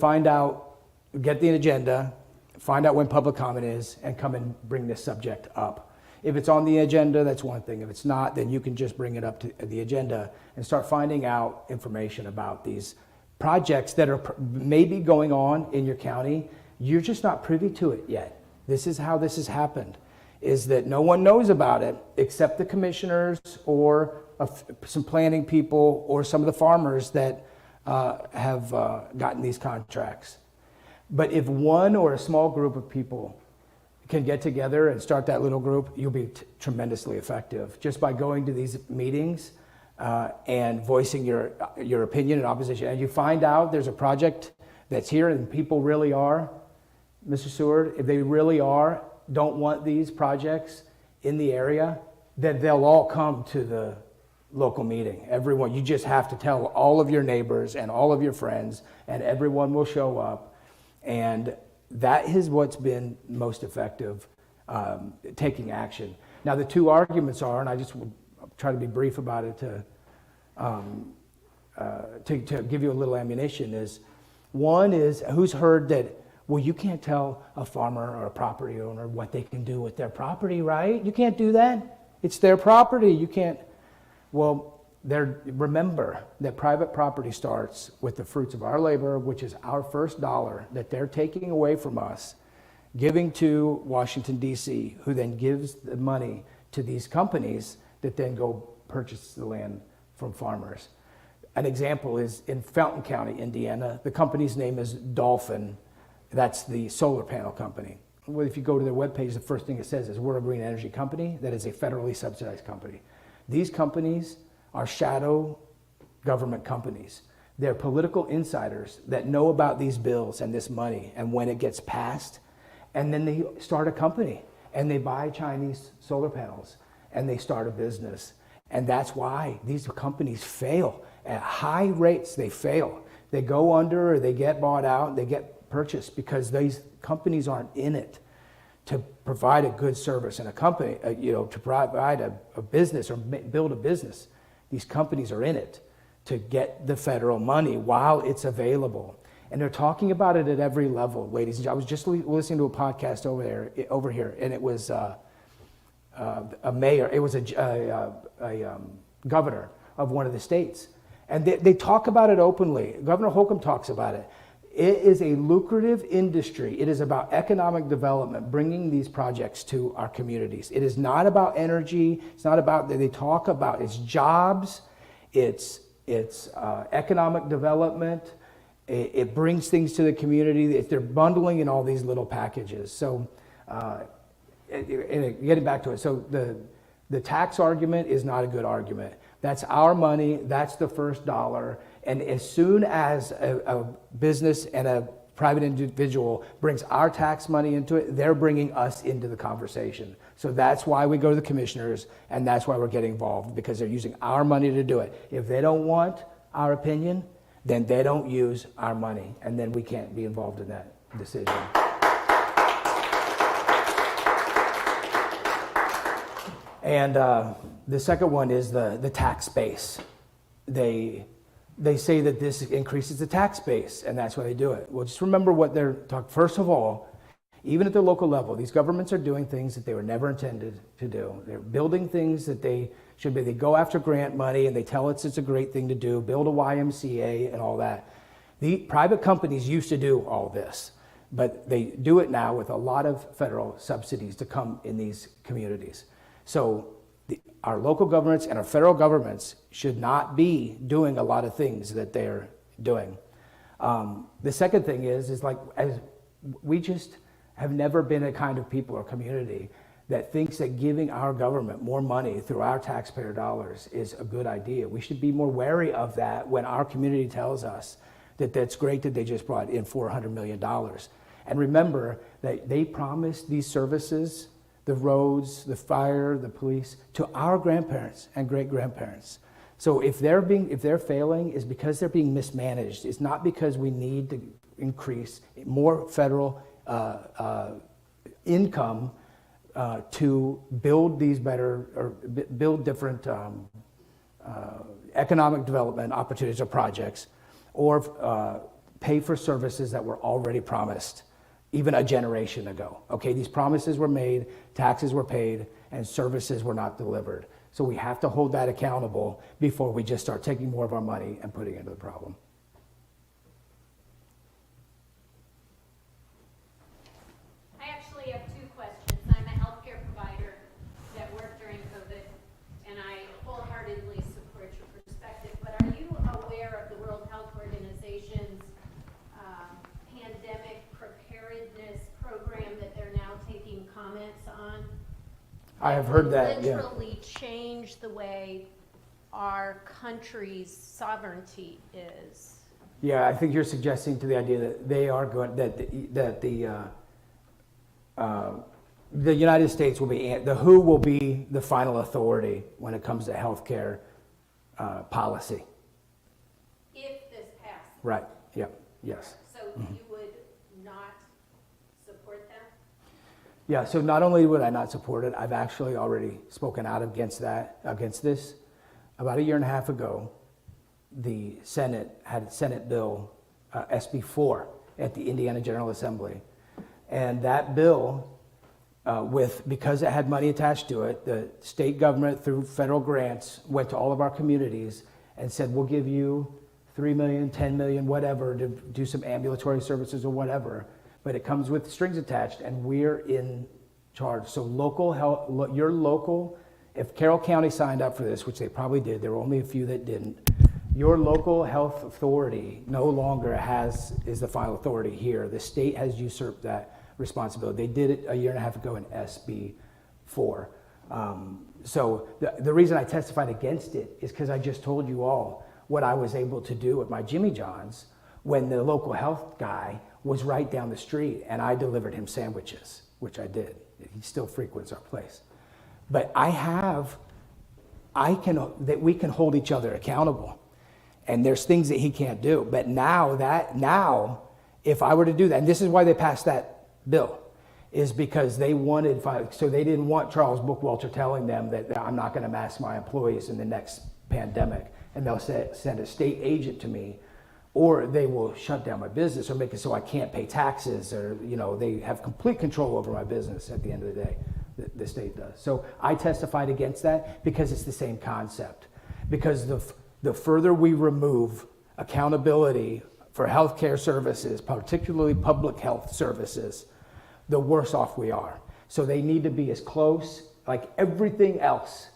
get the agenda, find out when public comment is, and come and bring this subject up. If it's on the agenda, that's one thing. If it's not, then you can just bring it up to the agenda and start finding out information about these projects that are maybe going on in your county. You're just not privy to it yet. This is how this has happened, is that no one knows about it except the commissioners or some planning people or some of the farmers that have gotten these contracts. But if one or a small group of people can get together and start that little group, you'll be tremendously effective just by going to these meetings and voicing your opinion and opposition. And you find out there's a project that's here and people really are, Mr. Seward, if they really don't want these projects in the area, then they'll all come to the local meeting. Everyone, you just have to tell all of your neighbors and all of your friends, and everyone will show up. And that is what's been most effective, taking action. Now, the two arguments are, and I just will try to be brief about it to give you a little ammunition, is one is, who's heard that Well, you can't tell a farmer or a property owner what they can do with their property, right? You can't do that. It's their property. You can't. Well, remember that private property starts with the fruits of our labor, which is our first dollar that they're taking away from us, giving to Washington, D.C., who then gives the money to these companies that then go purchase the land from farmers. An example is in Fountain County, Indiana. The company's name is Dolphin. That's the solar panel company. Well, if you go to their webpage, the first thing it says is we're a green energy company that is a federally subsidized company. These companies are shadow government companies. They're political insiders that know about these bills and this money and when it gets passed, and then they start a company and they buy Chinese solar panels and they start a business. And that's why these companies fail. At high rates, they fail. They go under or they get bought out, they get purchased because these companies aren't in it to provide a good service and a company, to provide a business or build a business. These companies are in it to get the federal money while it's available. And they're talking about it at every level, ladies and gentlemen. I was just listening to a podcast over here, and it was a mayor, it was a governor of one of the states. And they talk about it openly. Governor Holcomb talks about it. It is a lucrative industry. It is about economic development, bringing these projects to our communities. It is not about energy. It's not about, they talk about, it's jobs, it's economic development. It brings things to the community. They're bundling in all these little packages. So getting back to it, so the tax argument is not a good argument. That's our money. That's the first dollar. And as soon as a business and a private individual brings our tax money into it, they're bringing us into the conversation. So that's why we go to the commissioners, and that's why we're getting involved, because they're using our money to do it. If they don't want our opinion, then they don't use our money, and then we can't be involved in that decision. And the second one is the tax base. They say that this increases the tax base, and that's why they do it. Well, just remember what they're talking. First of all, even at the local level, these governments are doing things that they were never intended to do. They're building things that they should be. They go after grant money, and they tell us it's a great thing to do, build a YMCA and all that. The private companies used to do all this, but they do it now with a lot of federal subsidies to come in these communities. So our local governments and our federal governments should not be doing a lot of things that they're doing. The second thing is like, as we just have never been a kind of people or community that thinks that giving our government more money through our taxpayer dollars is a good idea. We should be more wary of that when our community tells us that that's great that they just brought in $400 million. And remember that they promised these services, the roads, the fire, the police, to our grandparents and great-grandparents. So if they're failing, it's because they're being mismanaged. It's not because we need to increase more federal income to build these better, or build different economic development opportunities or projects, or pay for services that were already promised even a generation ago. Okay, these promises were made, taxes were paid, and services were not delivered. So we have to hold that accountable before we just start taking more of our money and putting it into the problem. I actually have two questions. I'm a healthcare provider that worked during COVID, and I wholeheartedly support your perspective. But are you aware of the World Health Organization's pandemic preparedness program that they're now taking comments on? I have heard that, yeah. Literally change the way our country's sovereignty is. Yeah, I think you're suggesting to the idea that they are going, that the United States will be, the WHO will be the final authority when it comes to healthcare policy. If this passes. Right. Yeah. Yes. So you would not support that? Yeah. So not only would I not support it, I've actually already spoken out against this. About a year and a half ago, the Senate had Senate Bill SB 4, at the Indiana General Assembly. And that bill, because it had money attached to it, the state government through federal grants went to all of our communities and said, we'll give you $3 million, $10 million, whatever, to do some ambulatory services or whatever. But it comes with strings attached, and we're in charge. So local health, your local, if Carroll County signed up for this, which they probably did, there were only a few that didn't, your local health authority no longer is the final authority here. The state has usurped that responsibility. They did it a year and a half ago in SB 4. So the reason I testified against it is because I just told you all what I was able to do at my Jimmy John's when the local health guy was right down the street and I delivered him sandwiches, which I did. He still frequents our place. But that we can hold each other accountable. And there's things that he can't do. But now, if I were to do that, and this is why they passed that bill, is because they wanted, so they didn't want Charles Bookwalter telling them that I'm not going to mask my employees in the next pandemic, and they'll send a state agent to me, or they will shut down my business or make it so I can't pay taxes, or they have complete control over my business at the end of the day. The state does. So I testified against that because it's the same concept. Because the further we remove accountability for healthcare services, particularly public health services, the worse off we are. So they need to be as close, like everything else,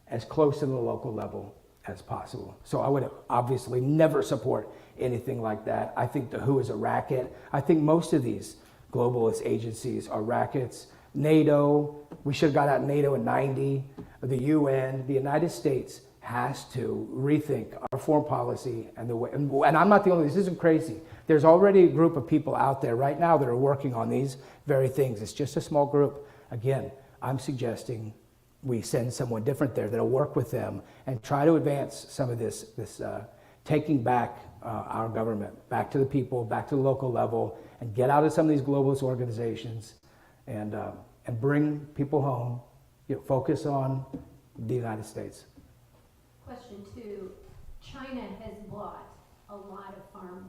as close to the local level as possible. So I would obviously never support anything like that. I think the WHO is a racket. I think most of these globalist agencies are rackets. NATO, we should have got out of NATO in 90. The UN, the United States has to rethink our foreign policy and the way, and I'm not the only, this isn't crazy. There's already a group of people out there right now that are working on these very things. It's just a small group. Again, I'm suggesting we send someone different there that'll work with them and try to advance some of this taking back our government, back to the people, back to the local level, and get out of some of these globalist organizations and bring people home, focus on the United States. Question 2, China has bought a lot of farmland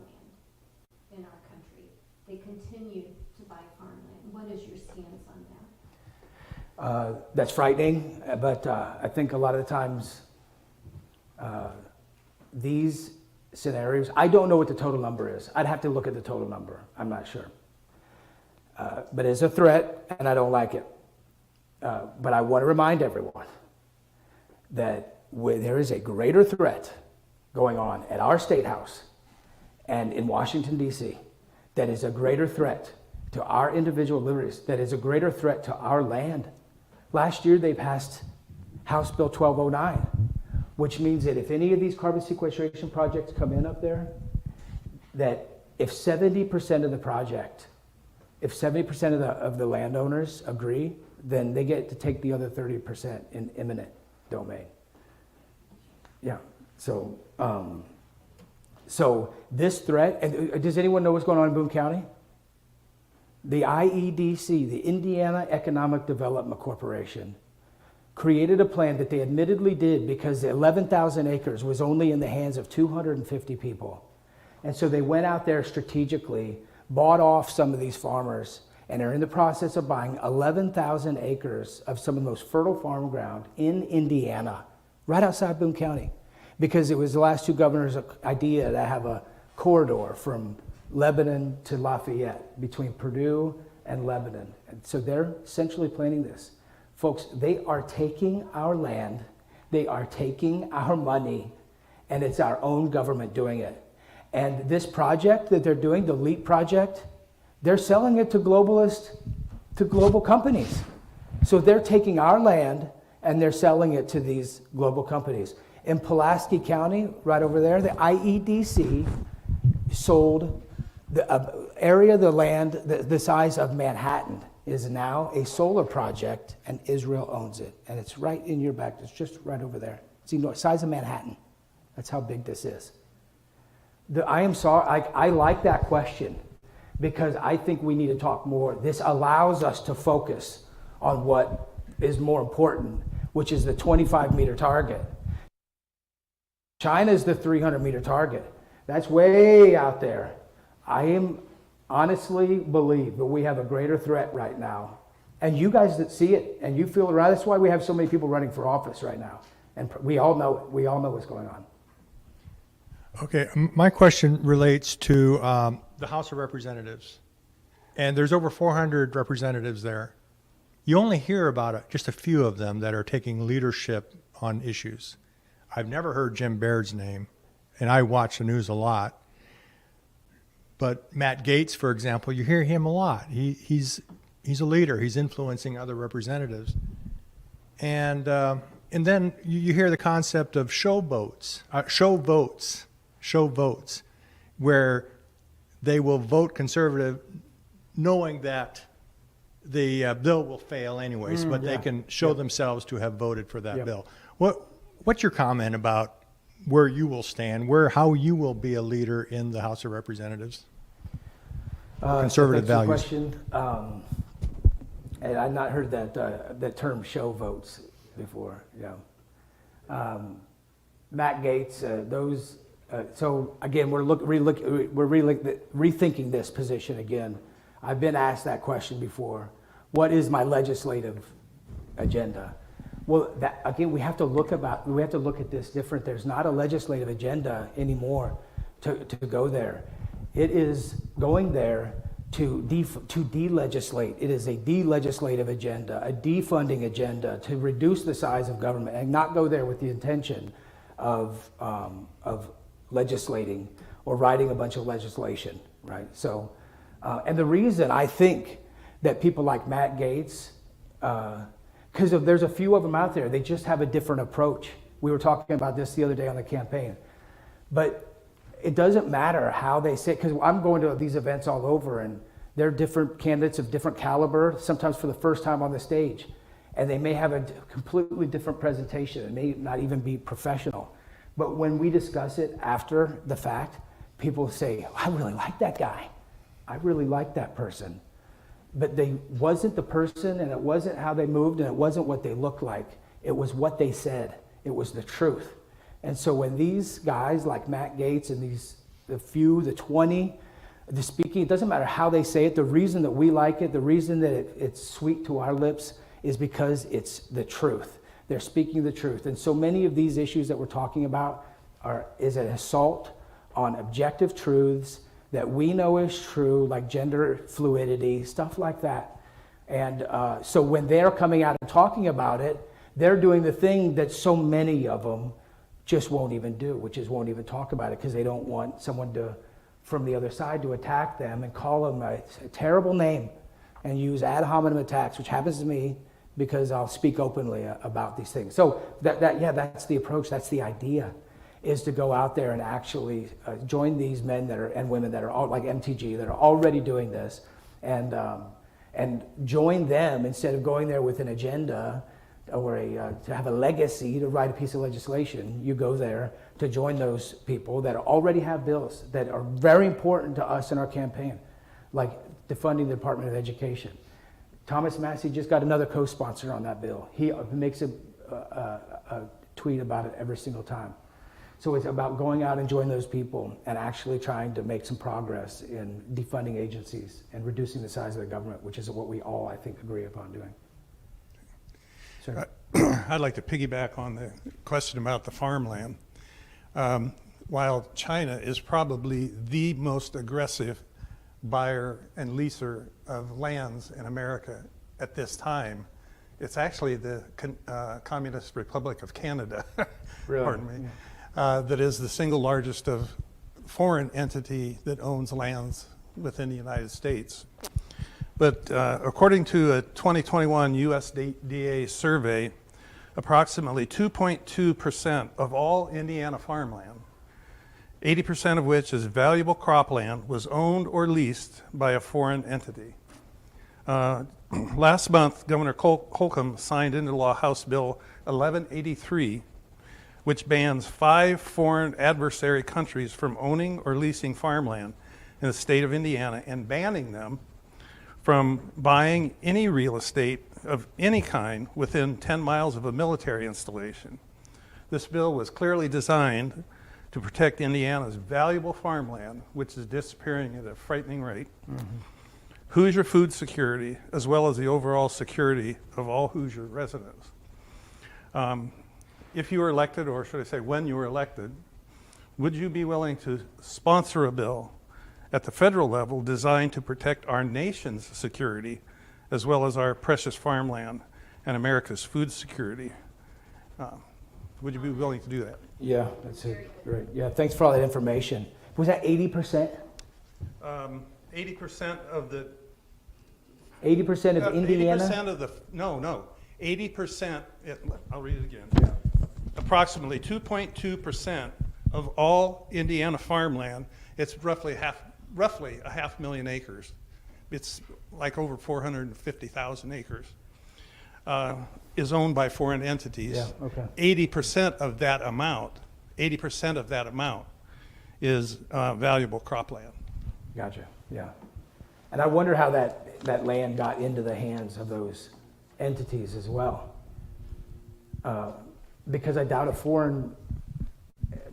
in our country. They continue to buy farmland. What is your stance on that? That's frightening, but I think a lot of the times these scenarios, I don't know what the total number is. I'd have to look at the total number. I'm not sure. But it's a threat, and I don't like it. But I want to remind everyone that there is a greater threat going on at our State House and in Washington, D.C., that is a greater threat to our individual liberties, that is a greater threat to our land. Last year, they passed House Bill 1209, which means that if any of these carbon sequestration projects come in up there, that if 70% of the project, if 70% of the landowners agree, then they get to take the other 30% in eminent domain. Yeah, so this threat, and does anyone know what's going on in Boone County? The IEDC, the Indiana Economic Development Corporation, created a plan that they admittedly did because the 11,000 acres was only in the hands of 250 people. And so they went out there strategically, bought off some of these farmers, and are in the process of buying 11,000 acres of some of the most fertile farm ground in Indiana, right outside Boone County, because it was the last two governors' idea to have a corridor from Lebanon to Lafayette, between Purdue and Lebanon. And so they're essentially planning this. Folks, they are taking our land, they are taking our money, and it's our own government doing it. And this project that they're doing, the LEAP project, they're selling it to global companies. So they're taking our land and they're selling it to these global companies. In Pulaski County, right over there, the IEDC sold the area of the land the size of Manhattan is now a solar project, and Israel owns it. And it's right in your back. It's just right over there. It's the size of Manhattan. That's how big this is. I am sorry, I like that question because I think we need to talk more. This allows us to focus on what is more important, which is the 25-meter target. China is the 300-meter target. That's way out there. I am honestly believe that we have a greater threat right now. And you guys that see it and you feel it right, that's why we have so many people running for office right now. And we all know what's going on. Okay, my question relates to the House of Representatives. And there's over 400 representatives there. You only hear about it, just a few of them that are taking leadership on issues. I've never heard Jim Baird's name, and I watch the news a lot. But Matt Gaetz, for example, you hear him a lot. He's a leader. He's influencing other representatives. And then you hear the concept of show votes, where they will vote conservative knowing that the bill will fail anyways, but they can show themselves to have voted for that bill. What's your comment about where you will stand, how you will be a leader in the House of Representatives? Conservative values. Question. And I've not heard that term "show votes" before. Yeah. Matt Gaetz. Those. So again, we're rethinking this position again. I've been asked that question before. What is my legislative agenda? Well, again, we have to look at this different. There's not a legislative agenda anymore to go there. It is going there to de-legislate. It is a de-legislative agenda, a defunding agenda to reduce the size of government and not go there with the intention of legislating or writing a bunch of legislation, right? So, and the reason I think that people like Matt Gaetz, because there's a few of them out there, they just have a different approach. We were talking about this the other day on the campaign. But it doesn't matter how they say it, because I'm going to these events all over, and they're different candidates of different caliber, sometimes for the first time on the stage. And they may have a completely different presentation. It may not even be professional. But when we discuss it after the fact, people say, I really like that guy. I really like that person. But they wasn't the person, and it wasn't how they moved, and it wasn't what they looked like. It was what they said. It was the truth. And so when these guys like Matt Gaetz and the 20, the speaking, it doesn't matter how they say it. The reason that we like it, the reason that it's sweet to our lips is because it's the truth. They're speaking the truth. And so many of these issues that we're talking about is an assault on objective truths that we know is true, like gender fluidity, stuff like that. And so when they're coming out and talking about it, they're doing the thing that so many of them just won't even do, which is won't even talk about it because they don't want someone from the other side to attack them and call them a terrible name and use ad hominem attacks, which happens to me because I'll speak openly about these things. So that's the approach, that's the idea, is to go out there and actually join these men and women that are all like MTG that are already doing this, and join them instead of going there with an agenda or to have a legacy to write a piece of legislation. You go there to join those people that already have bills that are very important to us in our campaign, like defunding the Department of Education. Thomas Massey just got another co-sponsor on that bill. He makes a tweet about it every single time. So it's about going out and joining those people and actually trying to make some progress in defunding agencies and reducing the size of the government, which is what we all, I think, agree upon doing. Sure. I'd like to piggyback on the question about the farmland. While China is probably the most aggressive buyer and leaser of lands in America at this time, it's actually the Communist Republic of Canada, really? Pardon me, that is the single largest of foreign entity that owns lands within the United States. But according to a 2021 USDA survey, approximately 2.2% of all Indiana farmland, 80% of which is valuable cropland, was owned or leased by a foreign entity. Last month, Governor Holcomb signed into law House Bill 1183, which bans 5 foreign adversary countries from owning or leasing farmland in the state of Indiana and banning them from buying any real estate of any kind within 10 miles of a military installation. This bill was clearly designed to protect Indiana's valuable farmland, which is disappearing at a frightening rate, Hoosier food security, as well as the overall security of all Hoosier residents. If you were elected, or should I say when you were elected, would you be willing to sponsor a bill at the federal level designed to protect our nation's security, as well as our precious farmland and America's food security? Would you be willing to do that? Yeah, that's it. Great. Yeah, thanks for all that information. Was that 80%? 80% of the 80% of Indiana? 80% of the, no. 80%, I'll read it again. Yeah. Approximately 2.2% of all Indiana farmland, it's roughly a half million acres. It's like over 450,000 acres, is owned by foreign entities. Yeah, okay. 80% of that amount is valuable cropland. Gotcha, yeah. And I wonder how that land got into the hands of those entities as well. Because I doubt a foreign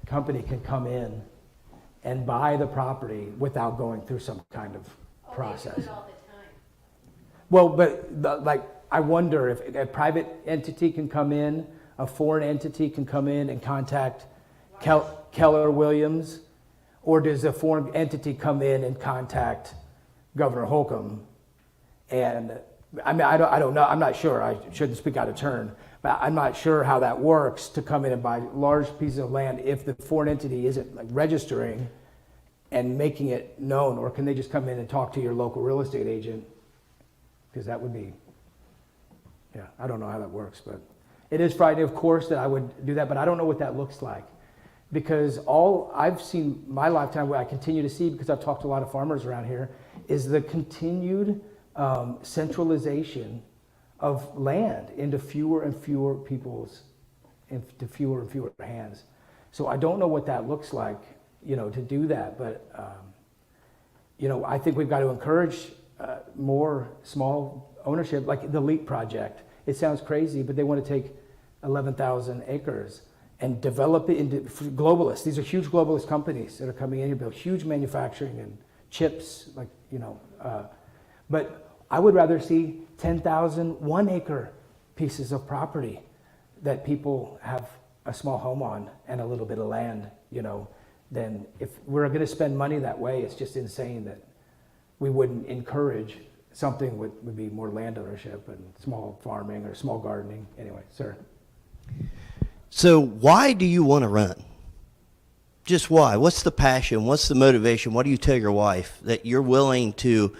company can come in and buy the property without going through some kind of process. They do it all the time. Well, but I wonder if a private entity can come in, a foreign entity can come in and contact Keller Williams, or does a foreign entity come in and contact Governor Holcomb? And I mean, I don't know. I'm not sure. I shouldn't speak out of turn, but I'm not sure how that works to come in and buy large pieces of land if the foreign entity isn't like registering and making it known, or can they just come in and talk to your local real estate agent? Because that would be, yeah, I don't know how that works, but it is Friday, of course, that I would do that, but I don't know what that looks like. Because all I've seen my lifetime, what I continue to see, because I've talked to a lot of farmers around here, is the continued centralization of land into fewer and fewer people's, into fewer and fewer hands. So I don't know what that looks like, to do that, but I think we've got to encourage more small ownership, like the LEAP project. It sounds crazy, but they want to take 11,000 acres and develop it into globalists. These are huge globalist companies that are coming in here, build huge manufacturing and chips, but I would rather see 10,000 1-acre pieces of property that people have a small home on and a little bit of land, than if we're going to spend money that way. It's just insane that we wouldn't encourage something would be more land ownership and small farming or small gardening. Anyway, sir. So why do you want to run? Just why? What's the passion? What's the motivation? What do you tell your wife that you're willing to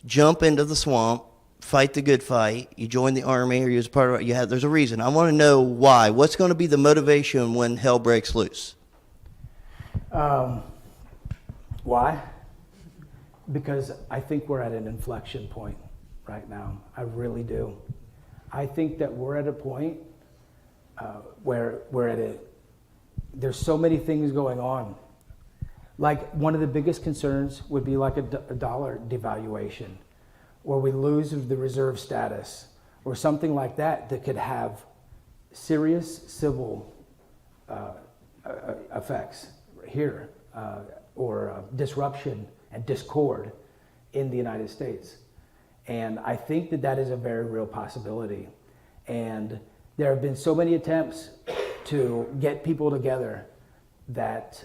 jump into the swamp, fight the good fight? You join the Army, or you're part of it. There's a reason. I want to know why. What's going to be the motivation when hell breaks loose? Why? Because I think we're at an inflection point right now. I really do. I think that we're at a point where there's so many things going on. Like, one of the biggest concerns would be like a dollar devaluation, or we lose the reserve status, or something like that could have serious civil effects here, or disruption and discord in the United States. And I think that is a very real possibility. And there have been so many attempts to get people together that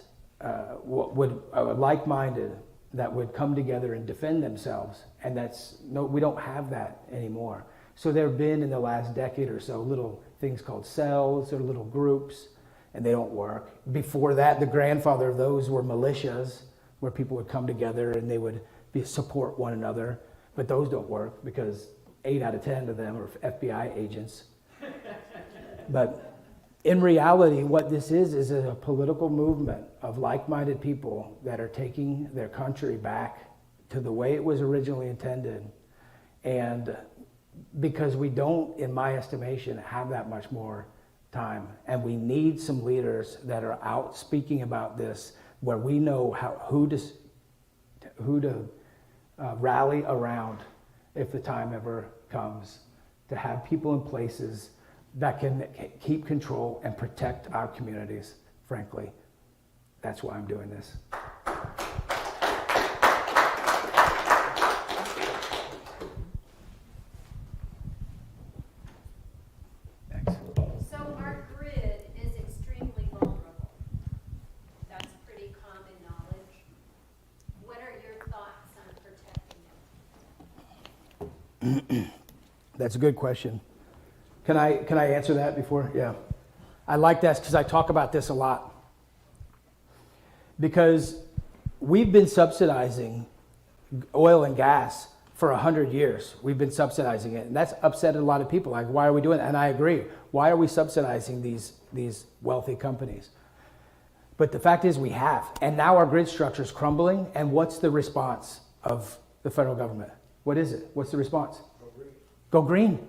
would like-minded, that would come together and defend themselves. And we don't have that anymore. So there have been, in the last decade or so, little things called cells or little groups, and they don't work. Before that, the grandfather of those were militias, where people would come together and they would support one another. But those don't work because 8 out of 10 of them are FBI agents. But in reality, what this is a political movement of like-minded people that are taking their country back to the way it was originally intended. And because we don't, in my estimation, have that much more time. And we need some leaders that are out speaking about this, where we know who to rally around if the time ever comes, to have people in places that can keep control and protect our communities, frankly. That's why I'm doing this. So our grid is extremely vulnerable. That's pretty common knowledge. What are your thoughts on protecting it? That's a good question. Can I answer that before? Yeah. I like that because I talk about this a lot. Because we've been subsidizing oil and gas for 100 years. We've been subsidizing it, and that's upset a lot of people. Like, why are we doing that? And I agree. Why are we subsidizing these wealthy companies? But the fact is we have. And now our grid structure is crumbling, and what's the response of the federal government? What is it? What's the response? Go green. Go green.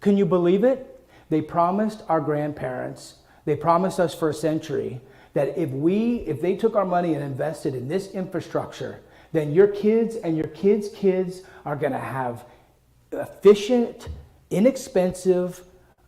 Can you believe it? They promised our grandparents, they promised us for a century, that if they took our money and invested in this infrastructure, then your kids and your kids' kids are going to have efficient, inexpensive,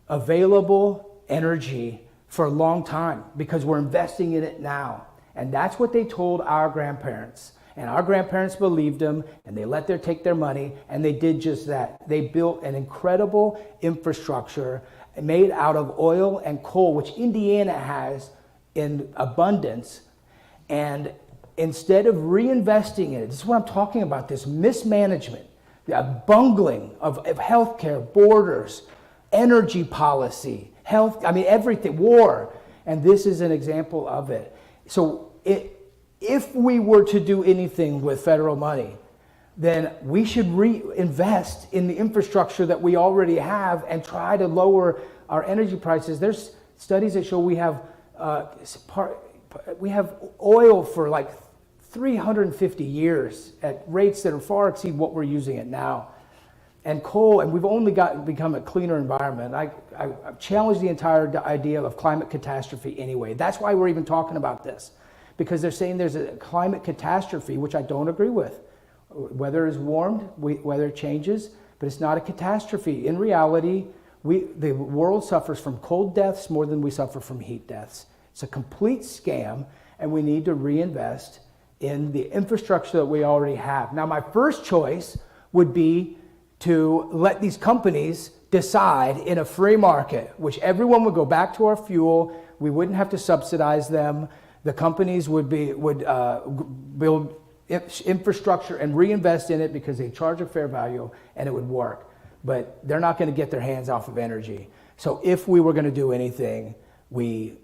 available energy for a long time because we're investing in it now. And that's what they told our grandparents. And our grandparents believed them, and they take their money, and they did just that. They built an incredible infrastructure made out of oil and coal, which Indiana has in abundance, and instead of reinvesting in it, this is what I'm talking about, this mismanagement, the bungling of healthcare, borders, energy policy, everything, war, and this is an example of it. So if we were to do anything with federal money, then we should reinvest in the infrastructure that we already have and try to lower our energy prices. There's studies that show we have oil for like 350 years at rates that far exceed what we're using it now. And coal, and we've only become a cleaner environment. I challenge the entire idea of climate catastrophe anyway. That's why we're even talking about this, because they're saying there's a climate catastrophe, which I don't agree with. Weather is warmed, weather changes, but it's not a catastrophe. In reality, the world suffers from cold deaths more than we suffer from heat deaths. It's a complete scam, and we need to reinvest in the infrastructure that we already have. Now, my first choice would be to let these companies decide in a free market, which everyone would go back to our fuel. We wouldn't have to subsidize them. The companies would build infrastructure and reinvest in it because they charge a fair value, and it would work. But they're not going to get their hands off of energy. So if we were going to do anything, we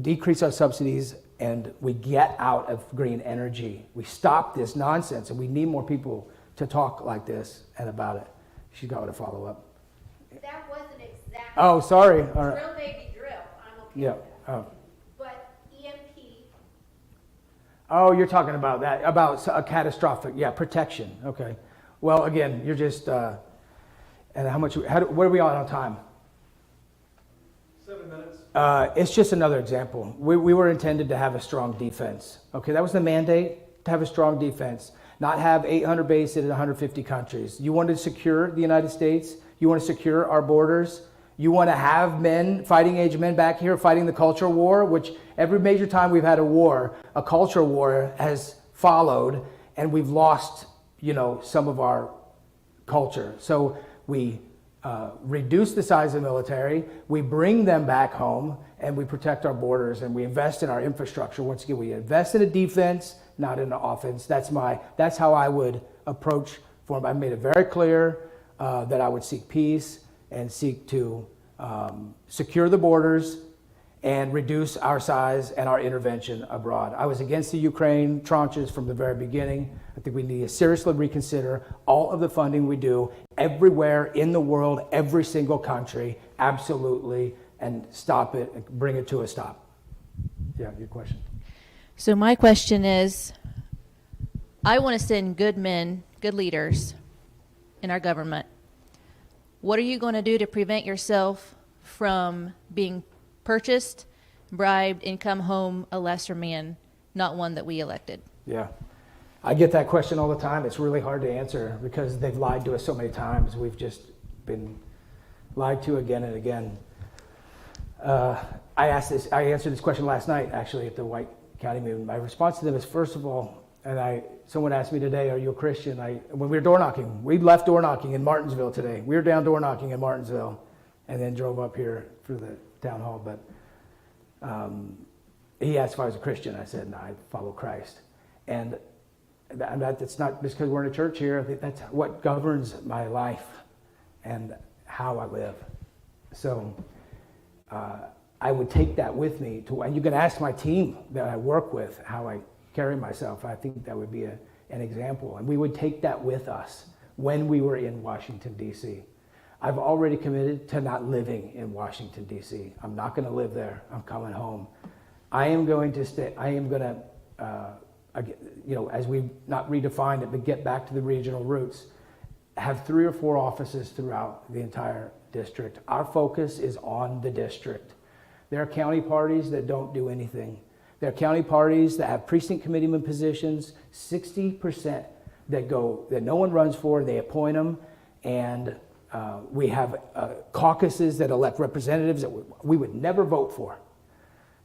decrease our subsidies and we get out of green energy. We stop this nonsense, and we need more people to talk like this and about it. She's got to follow up. That wasn't exactly. Oh, sorry. All right. Drill, baby, drill. I'm okay Yeah. with that. Oh. But EMP. Oh, you're talking about that, about a catastrophic, protection. Okay. Well, again, you're just, and what are we on time? 7 minutes. It's just another example. We were intended to have a strong defense. Okay, that was the mandate, to have a strong defense, not have 800 bases in 150 countries. You want to secure the United States. You want to secure our borders. You want to have fighting age men back here fighting the culture war, which every major time we've had a war, a culture war has followed, and we've lost, some of our culture. So we reduce the size of the military, we bring them back home, and we protect our borders, and we invest in our infrastructure. Once again, we invest in a defense, not in an offense. That's how I would approach foreign. I made it very clear that I would seek peace and seek to secure the borders and reduce our size and our intervention abroad. I was against the Ukraine tranches from the very beginning. I think we need to seriously reconsider all of the funding we do everywhere in the world, every single country, absolutely, and stop it, and bring it to a stop. Yeah, your question. So my question is, I want to send good men, good leaders in our government. What are you going to do to prevent yourself from being purchased, bribed, and come home a lesser man, not one that we elected? Yeah. I get that question all the time. It's really hard to answer because they've lied to us so many times. We've just been lied to again and again. I answered this question last night, actually, at the White county movement. My response to them is, first of all, someone asked me today, are you a Christian? When we were door knocking, we left door knocking in Martinsville today. We were down door knocking in Martinsville and then drove up here for the town hall. But he asked if I was a Christian. I said, no, I follow Christ. And that's not just because we're in a church here. I think that's what governs my life and how I live. So I would take that with me and you can ask my team that I work with how I carry myself. I think that would be an example. And we would take that with us when we were in Washington, D.C. I've already committed to not living in Washington, D.C. I'm not going to live there. I'm coming home. I am going to stay. I am going to, as we not redefined it, but get back to the regional roots, have 3 or 4 offices throughout the entire district. Our focus is on the district. There are county parties that don't do anything. There are county parties that have precinct committeeman positions, 60% that no one runs for, they appoint them, and we have caucuses that elect representatives that we would never vote for.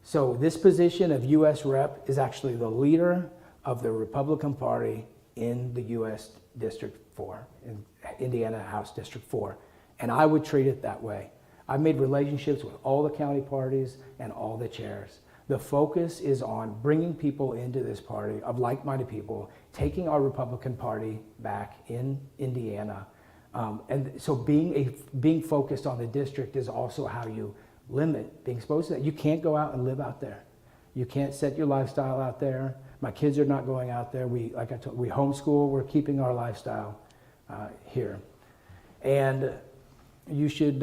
So this position of U.S. Rep is actually the leader of the Republican Party in the U.S. District 4, in Indiana House District 4, and I would treat it that way. I've made relationships with all the county parties and all the chairs. The focus is on bringing people into this party of like-minded people, taking our Republican Party back in Indiana. And so being focused on the district is also how you limit being exposed to that. You can't go out and live out there. You can't set your lifestyle out there. My kids are not going out there. We homeschool. We're keeping our lifestyle here. And you should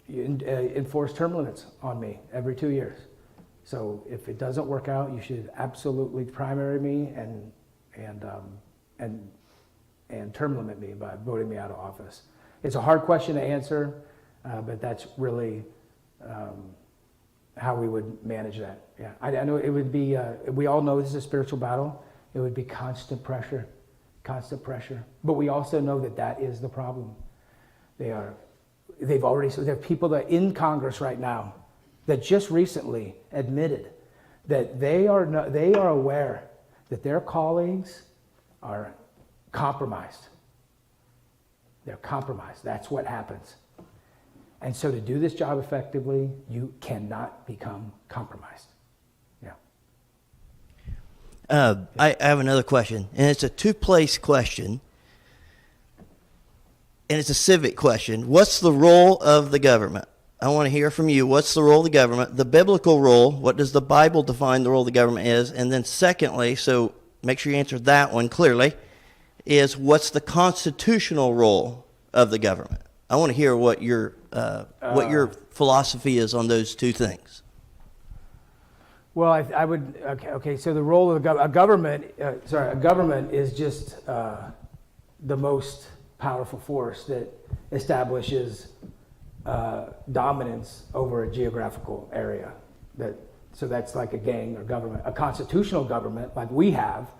enforce term limits on me every 2 years. So if it doesn't work out, you should absolutely primary me and term limit me by voting me out of office. It's a hard question to answer, but that's really how we would manage that. Yeah, I know it would be. We all know this is a spiritual battle. It would be constant pressure. But we also know that is the problem. There are people that in Congress right now that just recently admitted that they are aware that their colleagues are compromised. They're compromised. That's what happens. And so to do this job effectively, you cannot become compromised. Yeah. I have another question, and it's a two-place question, and it's a civic question. What's the role of the government? I want to hear from you. What's the role of the government? The biblical role, what does the Bible define the role of the government is? And then secondly, so make sure you answer that one clearly, is what's the constitutional role of the government? I want to hear what your philosophy is on those two things. Well, I would. Okay. So the role of a government is just the most powerful force that establishes dominance over a geographical area. So that's like a gang or government. A constitutional government, like we have,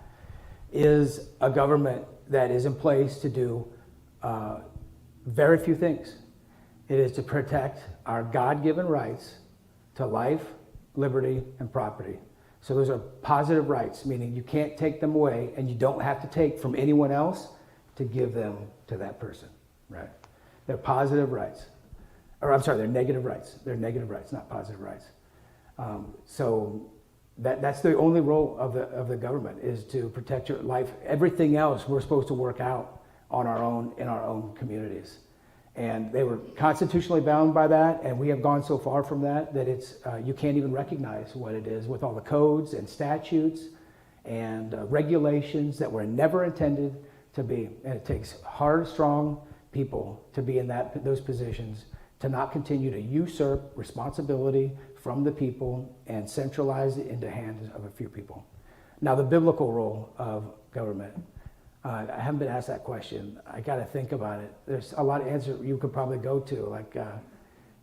is a government that is in place to do very few things. It is to protect our God-given rights to life, liberty, and property. So those are positive rights, meaning you can't take them away, and you don't have to take from anyone else to give them to that person, right? They're positive rights. Or I'm sorry, they're negative rights. They're negative rights, not positive rights. So that's the only role of the government, is to protect your life. Everything else we're supposed to work out on our own in our own communities. And they were constitutionally bound by that, and we have gone so far from that it's you can't even recognize what it is with all the codes and statutes and regulations that were never intended to be. And it takes hard, strong people to be in those positions, to not continue to usurp responsibility from the people and centralize it into hands of a few people. Now, the biblical role of government. I haven't been asked that question. I got to think about it. There's a lot of answers you could probably go to, like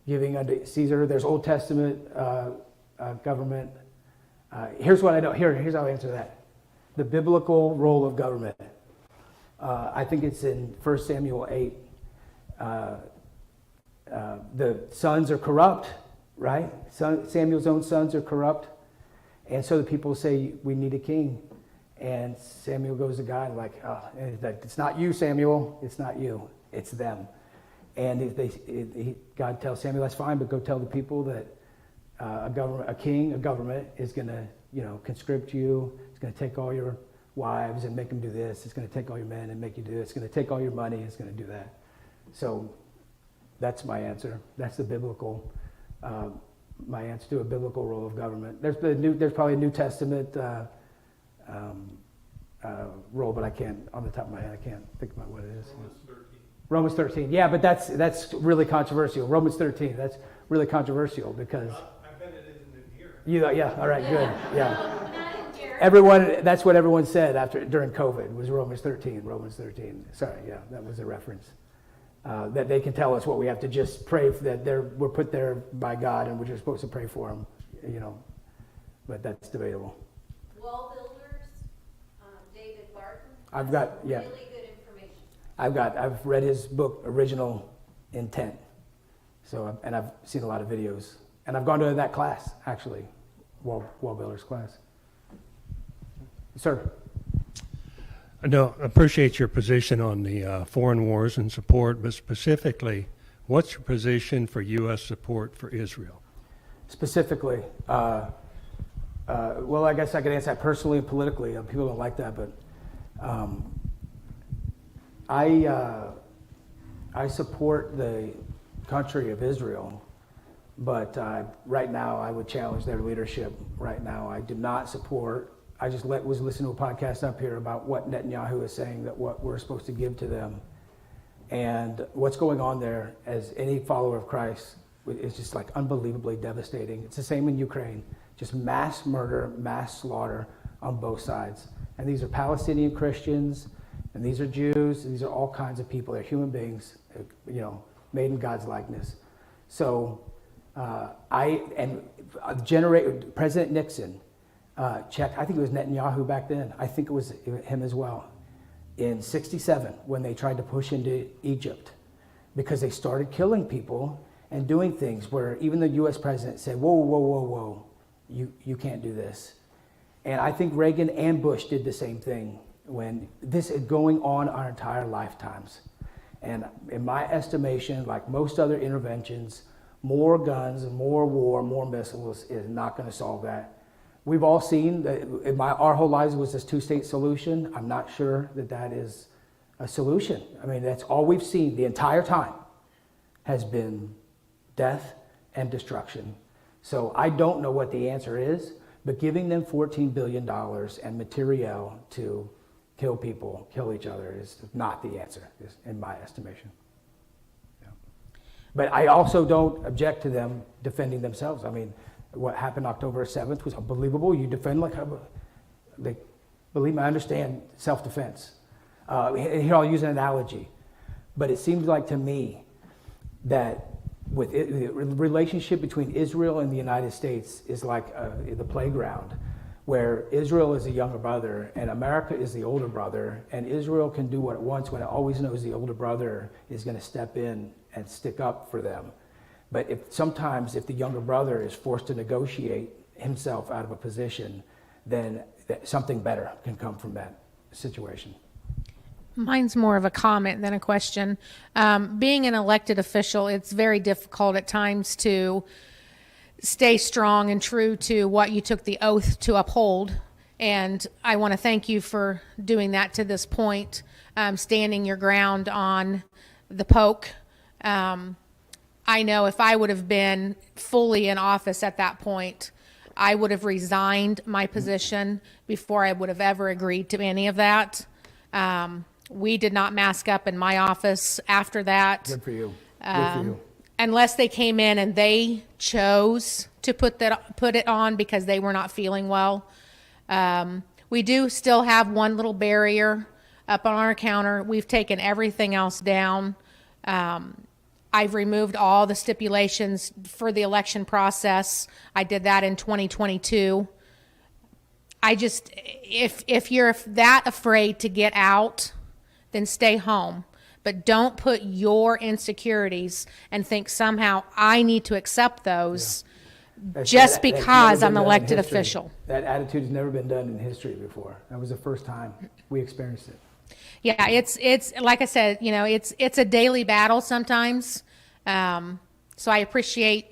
giving unto Caesar. There's Old Testament government. Here's what I know. Here's how I answer that. The biblical role of government. I think it's in 1 Samuel 8. The sons are corrupt, right? Samuel's own sons are corrupt. And so the people say, we need a king. And Samuel goes to God like, it's not you, Samuel. It's not you. It's them. And God tells Samuel, that's fine, but go tell the people that a government is going to, conscript you. It's going to take all your wives and make them do this. It's going to take all your men and make you do this. It's going to take all your money. It's going to do that. So that's my answer. That's the biblical, my answer to a biblical role of government. There's probably a New Testament role, but I can't, on the top of my head, I can't think about what it is. Romans 13. Yeah, but that's really controversial. Romans 13, that's really controversial because... I bet it isn't in here. Yeah, all right, good. Yeah. That's what everyone said during COVID was Romans 13. Sorry, yeah, that was a reference. That they can tell us what we have to just pray for, that we're put there by God and we're just supposed to pray for them, but that's debatable. Wall builders, David Barton. I've got, yeah. Really good information. I've read his book, Original Intent. So, and I've seen a lot of videos. And I've gone to that class, actually, wall builders class. Sir. No, I appreciate your position on the foreign wars and support, but specifically, what's your position for U.S. support for Israel? Specifically, well, I guess I could answer that personally and politically. People don't like that, but I support the country of Israel, but right now I would challenge their leadership. Right now, I do not support. I just was listening to a podcast up here about what Netanyahu is saying, that what we're supposed to give to them. And what's going on there, as any follower of Christ, is just like unbelievably devastating. It's the same in Ukraine. Just mass murder, mass slaughter on both sides. And these are Palestinian Christians, and these are Jews, and these are all kinds of people. They're human beings, made in God's likeness. So President Nixon, I think it was Netanyahu back then. I think it was him as well. In '67, when they tried to push into Egypt, because they started killing people and doing things where even the U.S. president said, whoa, you can't do this. And I think Reagan and Bush did the same thing when this is going on our entire lifetimes. And in my estimation, like most other interventions, more guns, more war, more missiles is not going to solve that. We've all seen that our whole lives was this two-state solution. I'm not sure that is a solution. I mean, that's all we've seen the entire time has been death and destruction. So I don't know what the answer is, but giving them $14 billion and materiel to kill people, kill each other is not the answer, in my estimation. Yeah. But I also don't object to them defending themselves. I mean, what happened October 7th was unbelievable. You defend believe me, I understand self-defense. Here I'll use an analogy, but it seems like to me that the relationship between Israel and the United States is like the playground, where Israel is the younger brother and America is the older brother, and Israel can do what it wants when it always knows the older brother is going to step in and stick up for them. But sometimes if the younger brother is forced to negotiate himself out of a position, then something better can come from that situation. Mine's more of a comment than a question. Being an elected official, it's very difficult at times to stay strong and true to what you took the oath to uphold. And I want to thank you for doing that to this point, standing your ground on the poke. I know if I would have been fully in office at that point, I would have resigned my position before I would have ever agreed to any of that. We did not mask up in my office after that. Good for you. Good for you. Unless they came in and they chose to put it on because they were not feeling well. We do still have one little barrier up on our counter. We've taken everything else down. I've removed all the stipulations for the election process. I did that in 2022. If you're that afraid to get out, then stay home. But don't put your insecurities and think somehow I need to accept those. just That's never because been I'm done an in elected history. official. That attitude has never been done in history before. That was the first time we experienced it. Yeah, it's like I said, you know, it's a daily battle sometimes. So I appreciate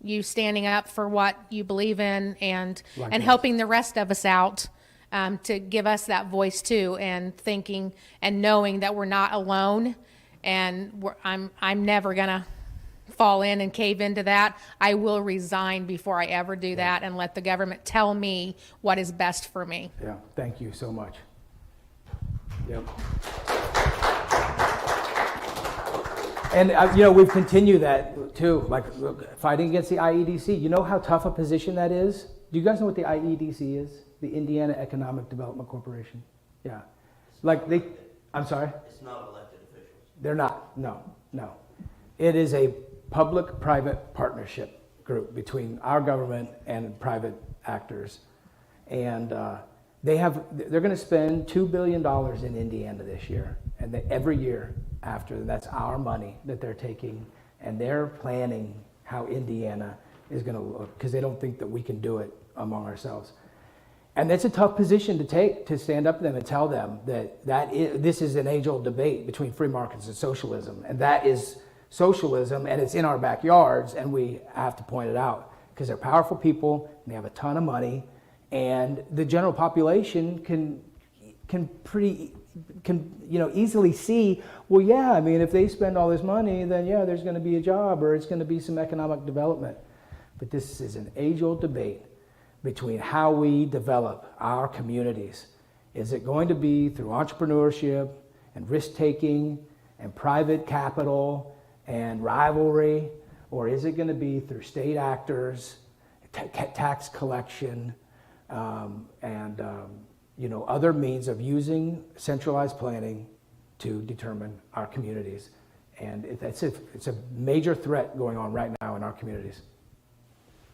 you standing up for what you believe in and Likewise. helping the rest of us out, to give us that voice too, and thinking and knowing that we're not alone, and I'm never gonna fall in and cave into that. I will resign before I ever do that and let the government tell me what is best for me. Yeah, thank you so much. Yep. And, you know, we've continued that too, like fighting against the IEDC. You know how tough a position that is? Do you guys know what the IEDC is? The Indiana Economic Development Corporation? Yeah. Like I'm sorry? It's not elected officials. They're not, no. It is a public-private partnership group between our government and private actors. And they're going to spend $2 billion in Indiana this year. And every year after, that's our money that they're taking. And they're planning how Indiana is going to look, because they don't think that we can do it among ourselves. And that's a tough position to take, to stand up to them and tell them that this is an age-old debate between free markets and socialism. And that is socialism, and it's in our backyards, and we have to point it out because they're powerful people and they have a ton of money, and the general population can easily see, well, yeah, I mean, if they spend all this money, then yeah, there's going to be a job or it's going to be some economic development. But this is an age-old debate between how we develop our communities. Is it going to be through entrepreneurship and risk-taking and private capital and rivalry, or is it going to be through state actors, tax collection, and other means of using centralized planning to determine our communities? And it's a major threat going on right now in our communities.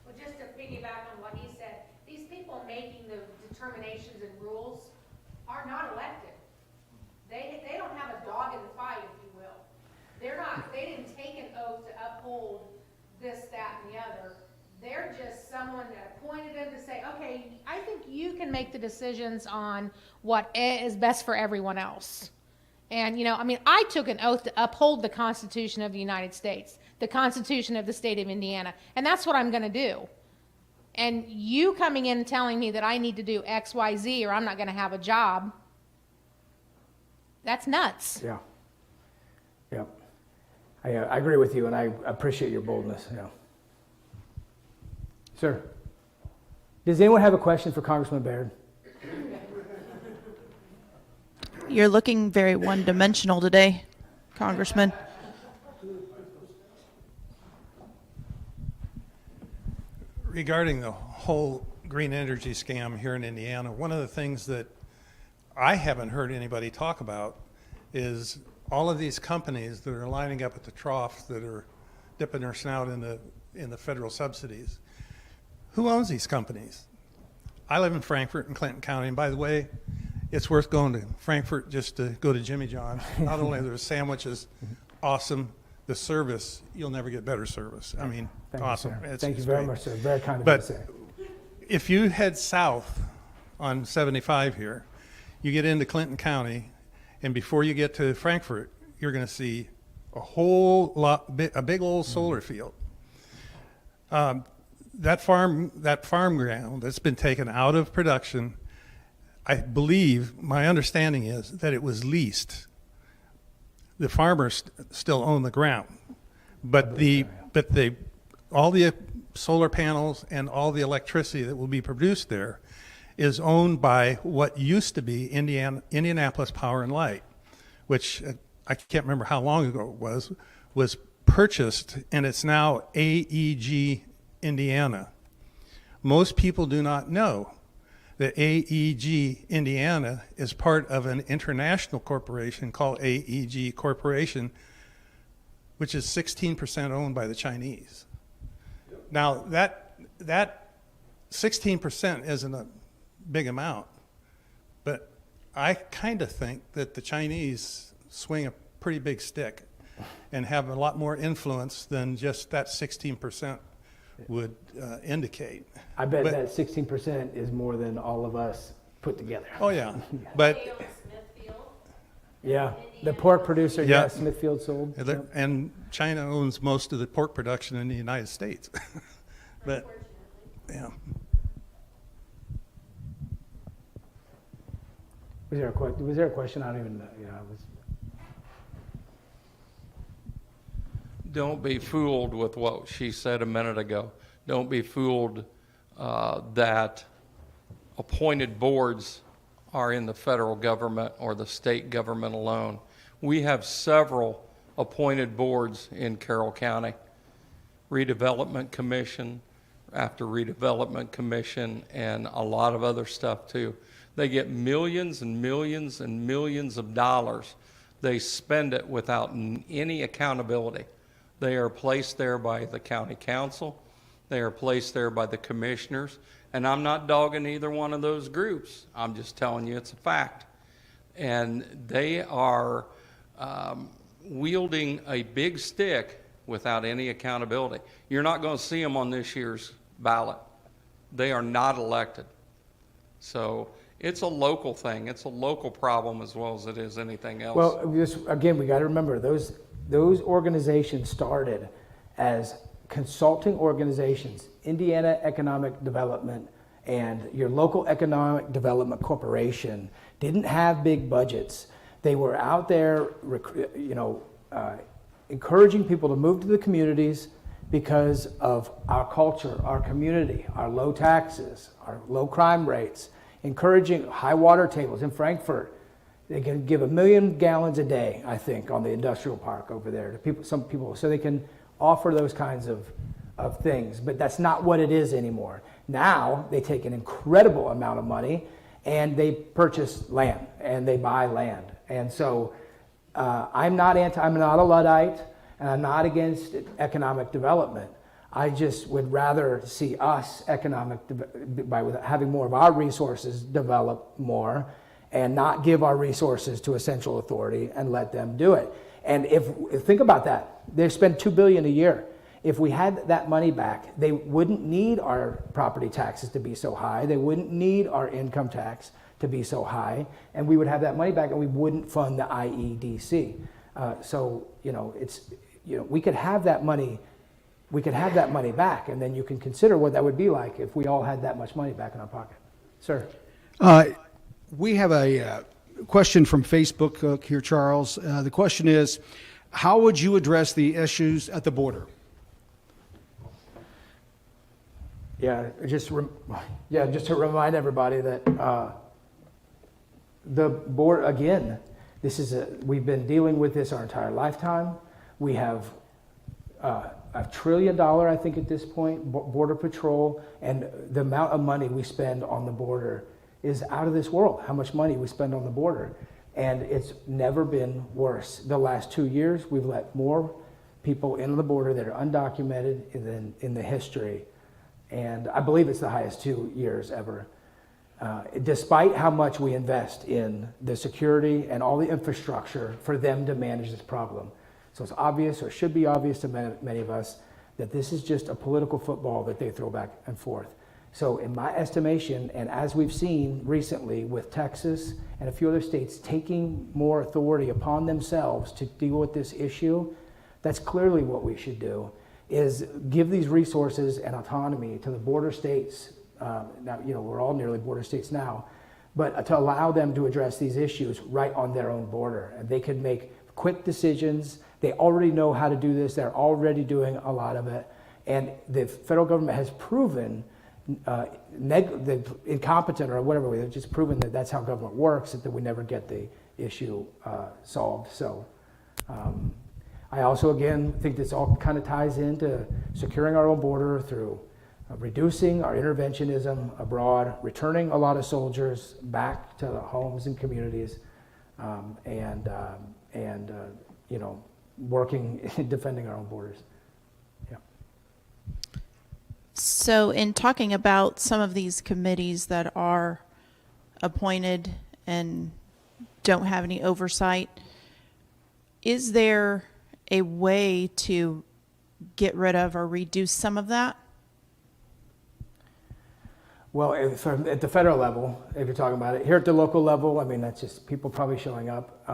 Well, just to piggyback on what he said, these people making the determinations and rules are not elected. They don't have a dog in the fight, if you will. They didn't take an oath to uphold this, that, and the other. They're just someone that appointed them to say, okay, I think you can make the decisions on what is best for everyone else. And, I took an oath to uphold the Constitution of the United States, the Constitution of the state of Indiana, and that's what I'm going to do. And you coming in and telling me that I need to do X, Y, Z, or I'm not going to have a job, that's nuts. Yeah. I agree with you, and I appreciate your boldness. Yeah. Sir, does anyone have a question for Congressman Baird? You're looking very one-dimensional today, Congressman. Regarding the whole green energy scam here in Indiana, one of the things that I haven't heard anybody talk about is all of these companies that are lining up at the trough that are dipping their snout in the federal subsidies. Who owns these companies? I live in Frankfort in Clinton County, and by the way, it's worth going to Frankfort just to go to Jimmy John's. Not only are the sandwiches awesome, the service, you'll never get better service. I mean, Thank awesome. You, It's Thank you just very great. much, sir. Very kind of you to But say. if you head south on 75 here, you get into Clinton County, and before you get to Frankfort, you're going to see a big old solar field. That farm ground that's been taken out of production, I believe, my understanding is that it was leased. The farmers still own the ground, but all the solar panels and all the electricity that will be produced there is owned by what used to be Indianapolis Power and Light, which I can't remember how long ago it was purchased, and it's now AEG Indiana. Most people do not know that AEG Indiana is part of an international corporation called AEG Corporation, which is 16% owned by the Chinese. Now, that 16% isn't a big amount, but I kind of think that the Chinese swing a pretty big stick and have a lot more influence than just that 16% would indicate. I bet But- that 16% is more than all of us put together. Oh, yeah. But Yeah, the pork producer, Yeah. yeah, Smithfield sold. And China owns most of the pork production in the United States. But, yeah. Was there a question? I don't even know. Yeah, I was. Don't be fooled with what she said a minute ago. Don't be fooled that appointed boards are in the federal government or the state government alone. We have several appointed boards in Carroll County. Redevelopment Commission, after Redevelopment Commission, and a lot of other stuff too. They get millions and millions and millions of dollars. They spend it without any accountability. They are placed there by the county council. They are placed there by the commissioners. And I'm not dogging either one of those groups. I'm just telling you it's a fact. And they are wielding a big stick without any accountability. You're not going to see them on this year's ballot. They are not elected. So it's a local thing. It's a local problem as well as it is anything else. Well, again, we got to remember those organizations started as consulting organizations, Indiana Economic Development and your local economic development corporation didn't have big budgets. They were out there, encouraging people to move to the communities because of our culture, our community, our low taxes, our low crime rates, encouraging high water tables in Frankfurt. They can give 1 million gallons a day, I think, on the industrial park over there to people, some people, so they can offer those kinds of things. But that's not what it is anymore. Now they take an incredible amount of money and they purchase land and they buy land. And so I'm not a Luddite, and I'm not against economic development. I just would rather see us by having more of our resources develop more and not give our resources to a central authority and let them do it. And think about that, they spend $2 billion a year. If we had that money back, they wouldn't need our property taxes to be so high. They wouldn't need our income tax to be so high, and we would have that money back, and we wouldn't fund the IEDC. We could have that money. We could have that money back, and then you can consider what that would be like if we all had that much money back in our pocket. Sir. We have a question from Facebook here, Charles. The question is, how would you address the issues at the border? Just to remind everybody that the border, again, we've been dealing with this our entire lifetime. We have $1 trillion, I think, at this point, Border Patrol, and the amount of money we spend on the border is out of this world, how much money we spend on the border. And it's never been worse. The last 2 years, we've let more people in the border that are undocumented than in the history. And I believe it's the highest 2 years ever. Despite how much we invest in the security and all the infrastructure for them to manage this problem. So it's obvious, or should be obvious to many of us, that this is just a political football that they throw back and forth. So in my estimation, and as we've seen recently with Texas and a few other states taking more authority upon themselves to deal with this issue, that's clearly what we should do, is give these resources and autonomy to the border states. Now, we're all nearly border states now, but to allow them to address these issues right on their own border. And they can make quick decisions. They already know how to do this. They're already doing a lot of it. And the federal government has proven incompetent or whatever, they've just proven that that's how government works, that we never get the issue solved. So I also, again, think this all kind of ties into securing our own border through reducing our interventionism abroad, returning a lot of soldiers back to the homes and communities, and working, defending our own borders. Yeah. So in talking about some of these committees that are appointed and don't have any oversight, is there a way to get rid of or reduce some of that? Well, at the federal level, if you're talking about it, here at the local level, I mean, that's just people probably showing up.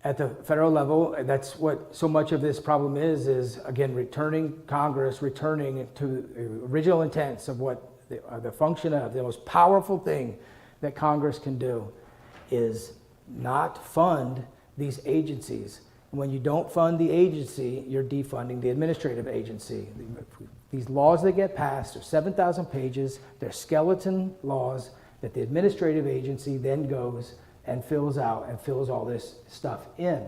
At the federal level, that's what so much of this problem is again, returning to the original intents of what the function of the most powerful thing that Congress can do is not fund these agencies. When you don't fund the agency, you're defunding the administrative agency. These laws that get passed are 7,000 pages. They're skeleton laws that the administrative agency then goes and fills out and fills all this stuff in.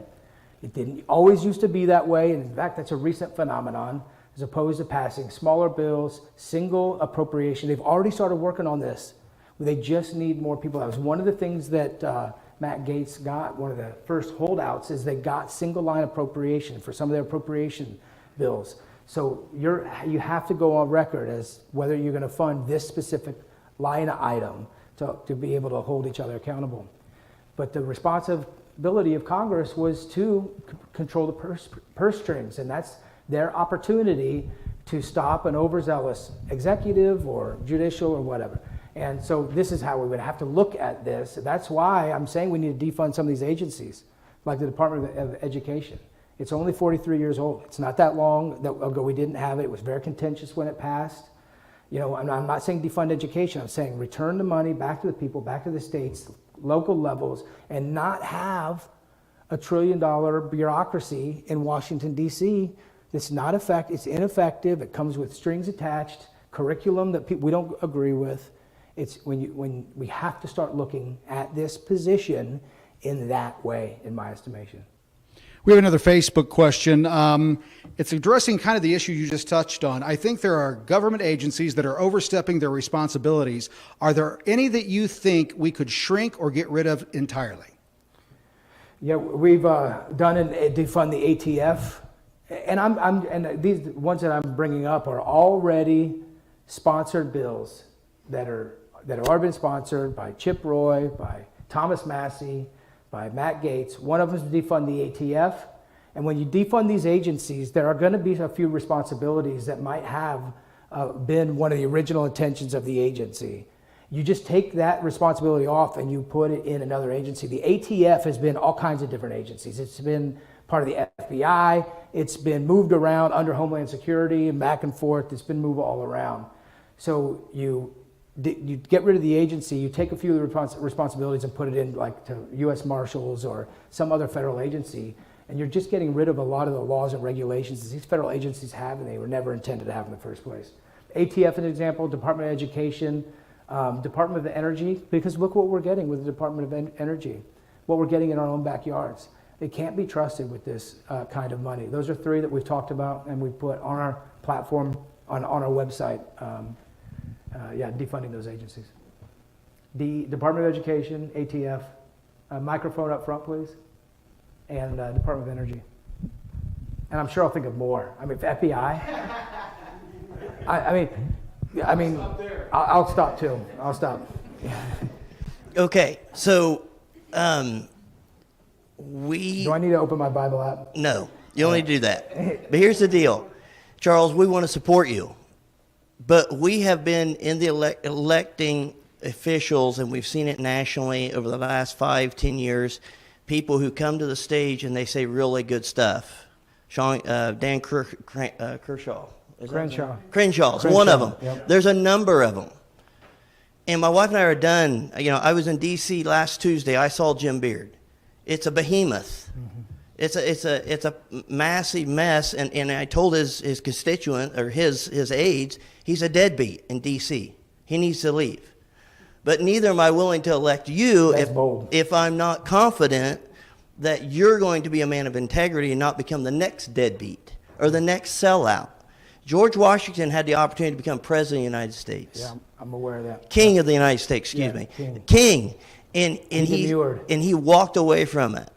It didn't always used to be that way, and in fact, that's a recent phenomenon, as opposed to passing smaller bills, single appropriation. They've already started working on this. They just need more people. That was one of the things that Matt Gaetz got, one of the first holdouts, is they got single line appropriation for some of their appropriation bills. So you have to go on record as whether you're going to fund this specific line item to be able to hold each other accountable. But the responsibility of Congress was to control the purse strings, and that's their opportunity to stop an overzealous executive or judicial or whatever. And so this is how we would have to look at this. That's why I'm saying we need to defund some of these agencies, like the Department of Education. It's only 43 years old. It's not that long ago we didn't have it. It was very contentious when it passed. You know, I'm not saying defund education. I'm saying return the money back to the people, back to the states, local levels, and not have a $1 trillion bureaucracy in Washington, D.C. It's not it's ineffective. It comes with strings attached, curriculum that we don't agree with. It's when we have to start looking at this position in that way, in my estimation. We have another Facebook question. It's addressing kind of the issue you just touched on. I think there are government agencies that are overstepping their responsibilities. Are there any that you think we could shrink or get rid of entirely? Yeah, we've done defund the ATF, and these ones that I'm bringing up are already sponsored bills that have already been sponsored by Chip Roy, by Thomas Massey, by Matt Gaetz. One of them is to defund the ATF. And when you defund these agencies, there are going to be a few responsibilities that might have been one of the original intentions of the agency. You just take that responsibility off and you put it in another agency. The ATF has been all kinds of different agencies. It's been part of the FBI. It's been moved around under Homeland Security and back and forth. It's been moved all around. So you get rid of the agency, you take a few of the responsibilities and put it in like to U.S. Marshals or some other federal agency, and you're just getting rid of a lot of the laws and regulations that these federal agencies have and they were never intended to have in the first place. ATF is an example, Department of Education, Department of Energy, because look what we're getting with the Department of Energy, what we're getting in our own backyards. They can't be trusted with this kind of money. Those are three that we've talked about and we put on our platform, on our website. Defunding those agencies. The Department of Education, ATF, microphone up front, please, and Department of Energy. And I'm sure I'll think of more. I mean, FBI. I'll stop too. I'll stop. Okay, so Do I need to open my Bible app? No, you don't need to do that. But here's the deal, Charles. We want to support you. But we have been in the electing officials, and we've seen it nationally over the last 5-10 years, people who come to the stage and they say really good stuff. Dan Crenshaw. Crenshaw's one of them. Yep. There's a number of them. And my wife and I are done. You know, I was in D.C. last Tuesday. I saw Jim Beard. It's a behemoth. Mm-hmm. It's a massive mess, and I told his constituent or his aides, he's a deadbeat in D.C. He needs to leave. But neither am I willing to elect you if I'm not confident that you're going to be a man of integrity and not become the next deadbeat or the next sellout. George Washington had the opportunity to become president of the United States. Yeah, I'm aware of that. King of the United States, excuse me. King. And he walked away from it.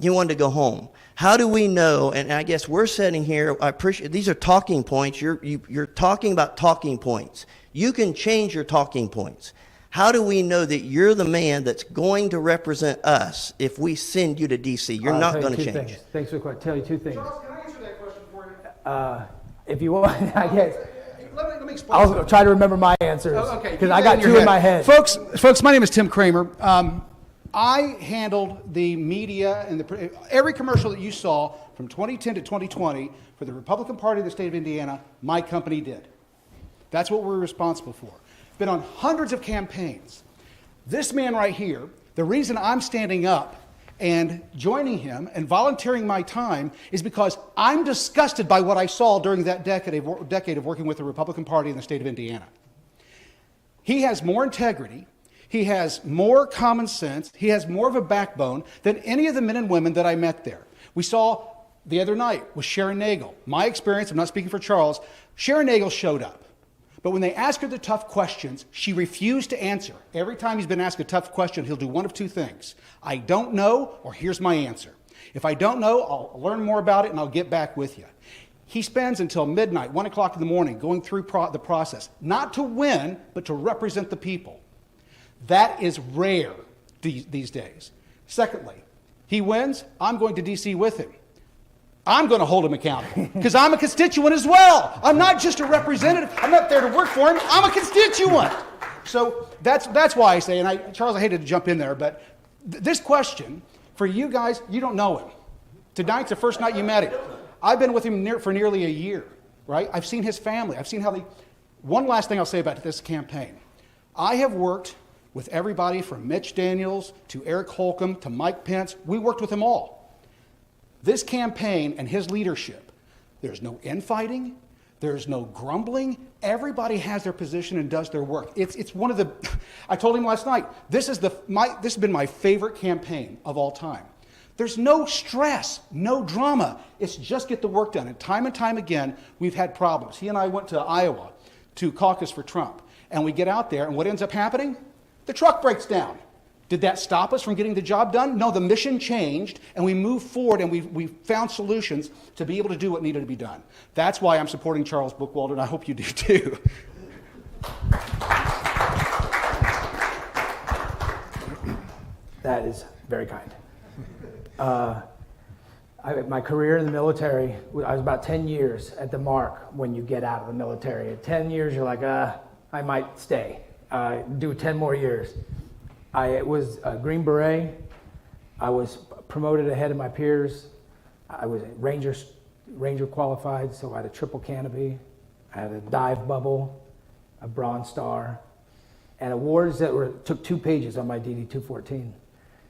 He wanted to go home. How do we know? And I guess we're sitting here. I appreciate these are talking points. You're talking about talking points. You can change your talking points. How do we know that you're the man that's going to represent us if we send you to D.C.? You're not going to change. Things. Thanks for the question. Tell you two things. Charles, can I answer that question for you? If you want, I guess. Let me explain I'll something. try to remember my answers. Oh, okay. Because Keep I that got your two in my head. Folks, my name is Tim Kramer. I handled the media and every commercial that you saw from 2010 to 2020 for the Republican Party of the state of Indiana, my company did. That's what we're responsible for. Been on hundreds of campaigns. This man right here, the reason I'm standing up and joining him and volunteering my time is because I'm disgusted by what I saw during that decade of working with the Republican Party in the state of Indiana. He has more integrity. He has more common sense. He has more of a backbone than any of the men and women that I met there. We saw the other night with Sharon Nagel. My experience, I'm not speaking for Charles, Sharon Nagel showed up. But when they asked her the tough questions, she refused to answer. Every time he's been asked a tough question, he'll do one of two things. I don't know, or here's my answer. If I don't know, I'll learn more about it and I'll get back with you. He spends until midnight, 1 o'clock in the morning, going through the process, not to win, but to represent the people. That is rare these days. Secondly, he wins, I'm going to D.C. with him. I'm going to hold him accountable because I'm a constituent as well. I'm not just a representative. I'm not there to work for him. I'm a constituent. So that's why I say, and Charles, I hated to jump in there, but this question, for you guys, you don't know him. Tonight's the first night you met him. I've been with him for nearly a year, right? I've seen his family. I've seen how they... One last thing I'll say about this campaign. I have worked with everybody from Mitch Daniels to Eric Holcomb to Mike Pence. We worked with them all. This campaign and his leadership, there's no infighting, there's no grumbling. Everybody has their position and does their work. It's one of the... I told him last night, this has been my favorite campaign of all time. There's no stress, no drama. It's just get the work done. And time again, we've had problems. He and I went to Iowa to caucus for Trump. And we get out there, and what ends up happening? The truck breaks down. Did that stop us from getting the job done? No, the mission changed, and we moved forward, and we found solutions to be able to do what needed to be done. That's why I'm supporting Charles Bookwalter, and I hope you do too. That is very kind. My career in the military, I was about 10 years at the mark when you get out of the military. At 10 years, you're like, I might stay, do 10 more years. I was a Green Beret. I was promoted ahead of my peers. I was Ranger qualified, so I had a triple canopy. I had a dive bubble, a Bronze Star, and awards that took 2 pages on my DD-214.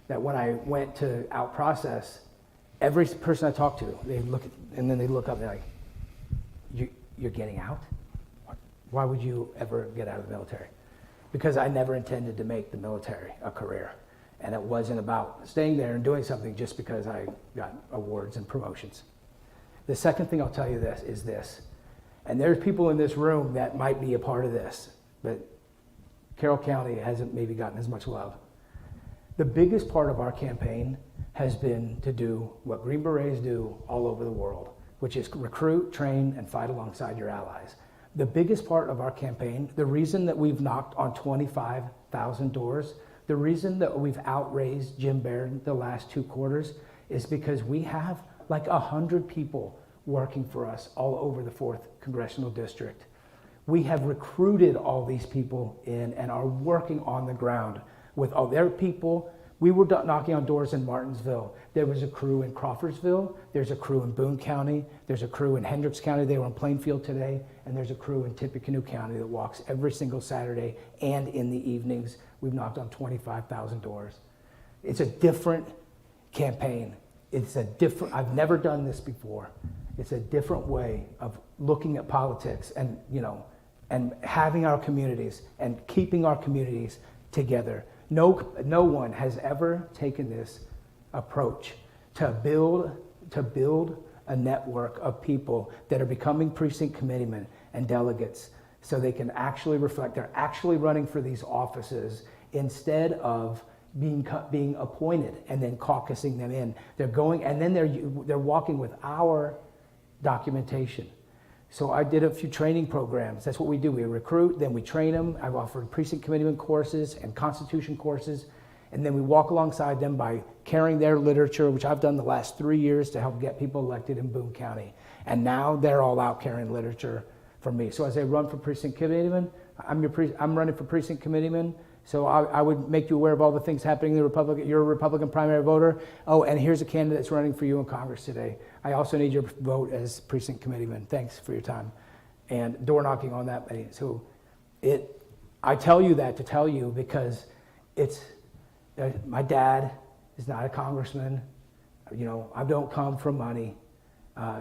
That when I went to out process, every person I talked to, they look, and then they look up and they're like, "You're getting out? Why would you ever get out of the military?" Because I never intended to make the military a career. And it wasn't about staying there and doing something just because I got awards and promotions. The second thing I'll tell you is this, and there's people in this room that might be a part of this, but Carroll County hasn't maybe gotten as much love. The biggest part of our campaign has been to do what Green Berets do all over the world, which is recruit, train, and fight alongside your allies. The biggest part of our campaign, the reason that we've knocked on 25,000 doors, the reason that we've outraised Jim Baird the last 2 quarters is because we have like 100 people working for us all over the 4th Congressional District. We have recruited all these people in and are working on the ground with all their people. We were knocking on doors in Martinsville. There was a crew in Crawfordsville. There's a crew in Boone County. There's a crew in Hendricks County. They were in Plainfield today. And there's a crew in Tippecanoe County that walks every single Saturday and in the evenings. We've knocked on 25,000 doors. It's a different campaign. I've never done this before. It's a different way of looking at politics and, and having our communities and keeping our communities together. No one has ever taken this approach to build a network of people that are becoming precinct committeemen and delegates so they can actually reflect. They're actually running for these offices instead of being appointed and then caucusing them in. They're going, and then they're walking with our documentation. So I did a few training programs. That's what we do. We recruit, then we train them. I've offered precinct committeeman courses and constitution courses. And then we walk alongside them by carrying their literature, which I've done the last 3 years to help get people elected in Boone County. And now they're all out carrying literature for me. So as I run for precinct committeeman, I'm running for precinct committeeman. So I would make you aware of all the things happening in the Republican. You're a Republican primary voter. Oh, and here's a candidate that's running for you in Congress today. I also need your vote as precinct committeeman. Thanks for your time. And door knocking on that. So I tell you that to tell you because my dad is not a congressman. You know, I don't come from money.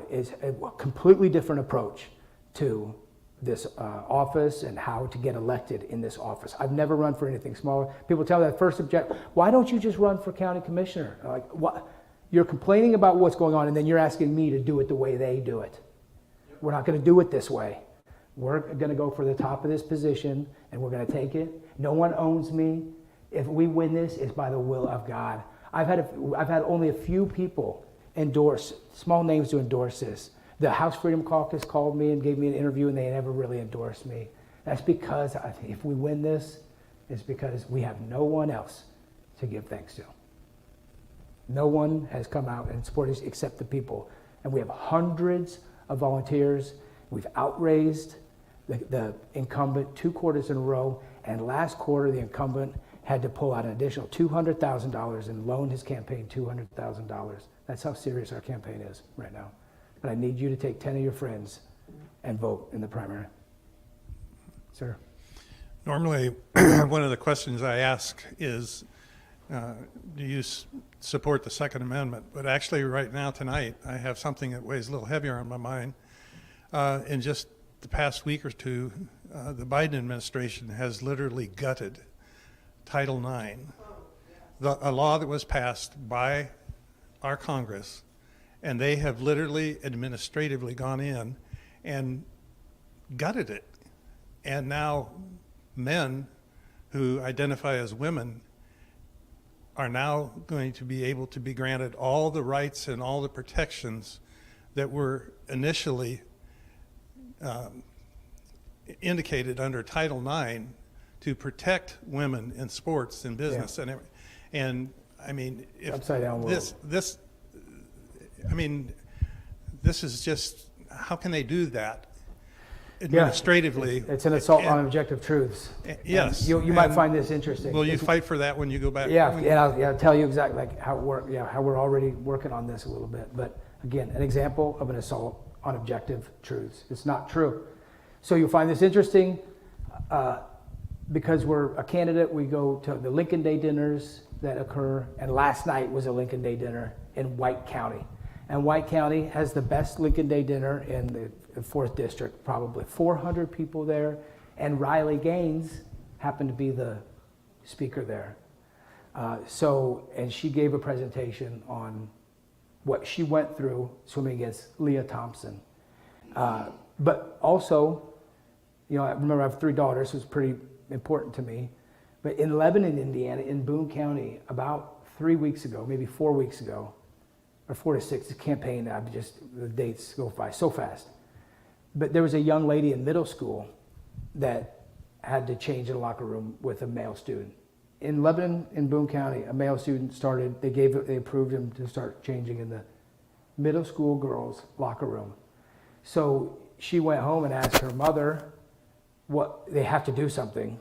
It's a completely different approach to this office and how to get elected in this office. I've never run for anything smaller. People tell that first object, why don't you just run for county commissioner? Like, what? You're complaining about what's going on and then you're asking me to do it the way they do it. We're not going to do it this way. We're going to go for the top of this position and we're going to take it. No one owns me. If we win this, it's by the will of God. I've had only a few people endorse, small names to endorse this. The House Freedom Caucus called me and gave me an interview and they never really endorsed me. That's because if we win this, it's because we have no one else to give thanks to. No one has come out and supported us except the people. And we have hundreds of volunteers. We've outraised the incumbent 2 quarters in a row. And last quarter, the incumbent had to pull out an additional $200,000 and loan his campaign $200,000. That's how serious our campaign is right now. But I need you to take 10 of your friends and vote in the primary. Sir? Normally, one of the questions I ask is, do you support the Second Amendment? But actually right now, tonight, I have something that weighs a little heavier on my mind. In just the past week or two, the Biden administration has literally gutted Title IX, a law that was passed by our Congress, and they have literally administratively gone in and gutted it. And now men who identify as women are now going to be able to be granted all the rights and all the protections that were initially indicated under Title IX to protect women in sports and business. Yeah. And I mean, if upside down world. This is just, how can they do that administratively? Yeah. It's an assault on objective truths. Yes. You might find this interesting. Will you fight for that when you go back? Yeah, and I'll tell you exactly like how we're already working on this a little bit. But again, an example of an assault on objective truths. It's not true. So you'll find this interesting because we're a candidate. We go to the Lincoln Day dinners that occur, and last night was a Lincoln Day dinner in White County. And White County has the best Lincoln Day dinner in the 4th District, probably 400 people there. And Riley Gaines happened to be the speaker there. And she gave a presentation on what she went through swimming against Leah Thompson. But also, you know, I remember I have 3 daughters, so it's pretty important to me. But in Lebanon, Indiana, in Boone County, about 3 weeks ago, maybe 4 weeks ago, or 4 to 6, the campaign, the dates go by so fast. But there was a young lady in middle school that had to change in a locker room with a male student. In Lebanon, in Boone County, a male student they approved him to start changing in the middle school girls' locker room. So she went home and asked her mother, they have to do something.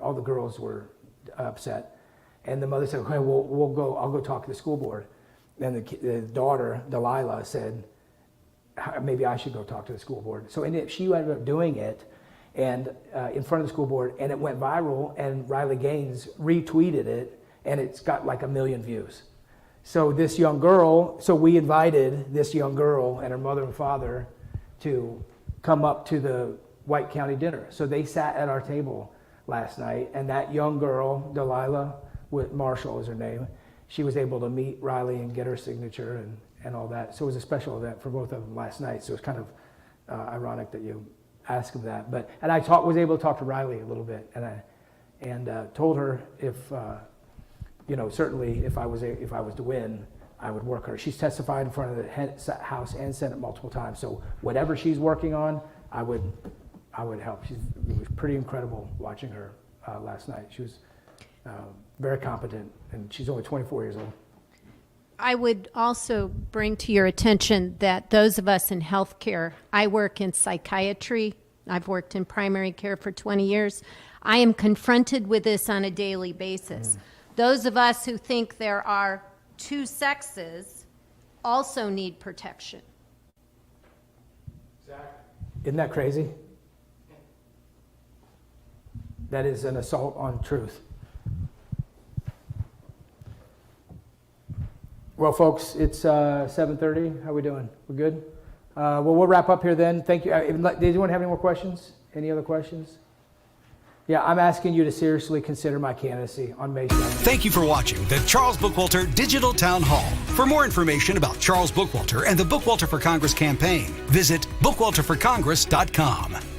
All the girls were upset. And the mother said, okay, I'll go talk to the school board. Then the daughter, Delilah, said, maybe I should go talk to the school board. So she ended up doing it and in front of the school board, and it went viral, and Riley Gaines retweeted it, and it's got like 1 million views. So we invited this young girl and her mother and father to come up to the White County dinner. So they sat at our table last night, and that young girl, Delilah, Marshall is her name, she was able to meet Riley and get her signature and all that. So it was a special event for both of them last night. So it's kind of ironic that you asked him that. And I was able to talk to Riley a little bit, and told her if certainly if I was to win, I would work her. She's testified in front of the House and Senate multiple times. So whatever she's working on, I would help. It was pretty incredible watching her last night. She was very competent, and she's only 24 years old. I would also bring to your attention that those of us in healthcare, I work in psychiatry, I've worked in primary care for 20 years. I am confronted with this on a daily basis. Those of us who think there are two sexes also need protection. Isn't that crazy? That is an assault on truth. Well, folks, it's 7:30. How are we doing? We're good? Well, we'll wrap up here then. Thank you. Did anyone have any more questions? Any other questions? Yeah, I'm asking you to seriously consider my candidacy on May 7th. Thank you for watching the Charles Bookwalter Digital Town Hall. For more information about Charles Bookwalter and the Bookwalter for Congress campaign, visit bookwalterforcongress.com.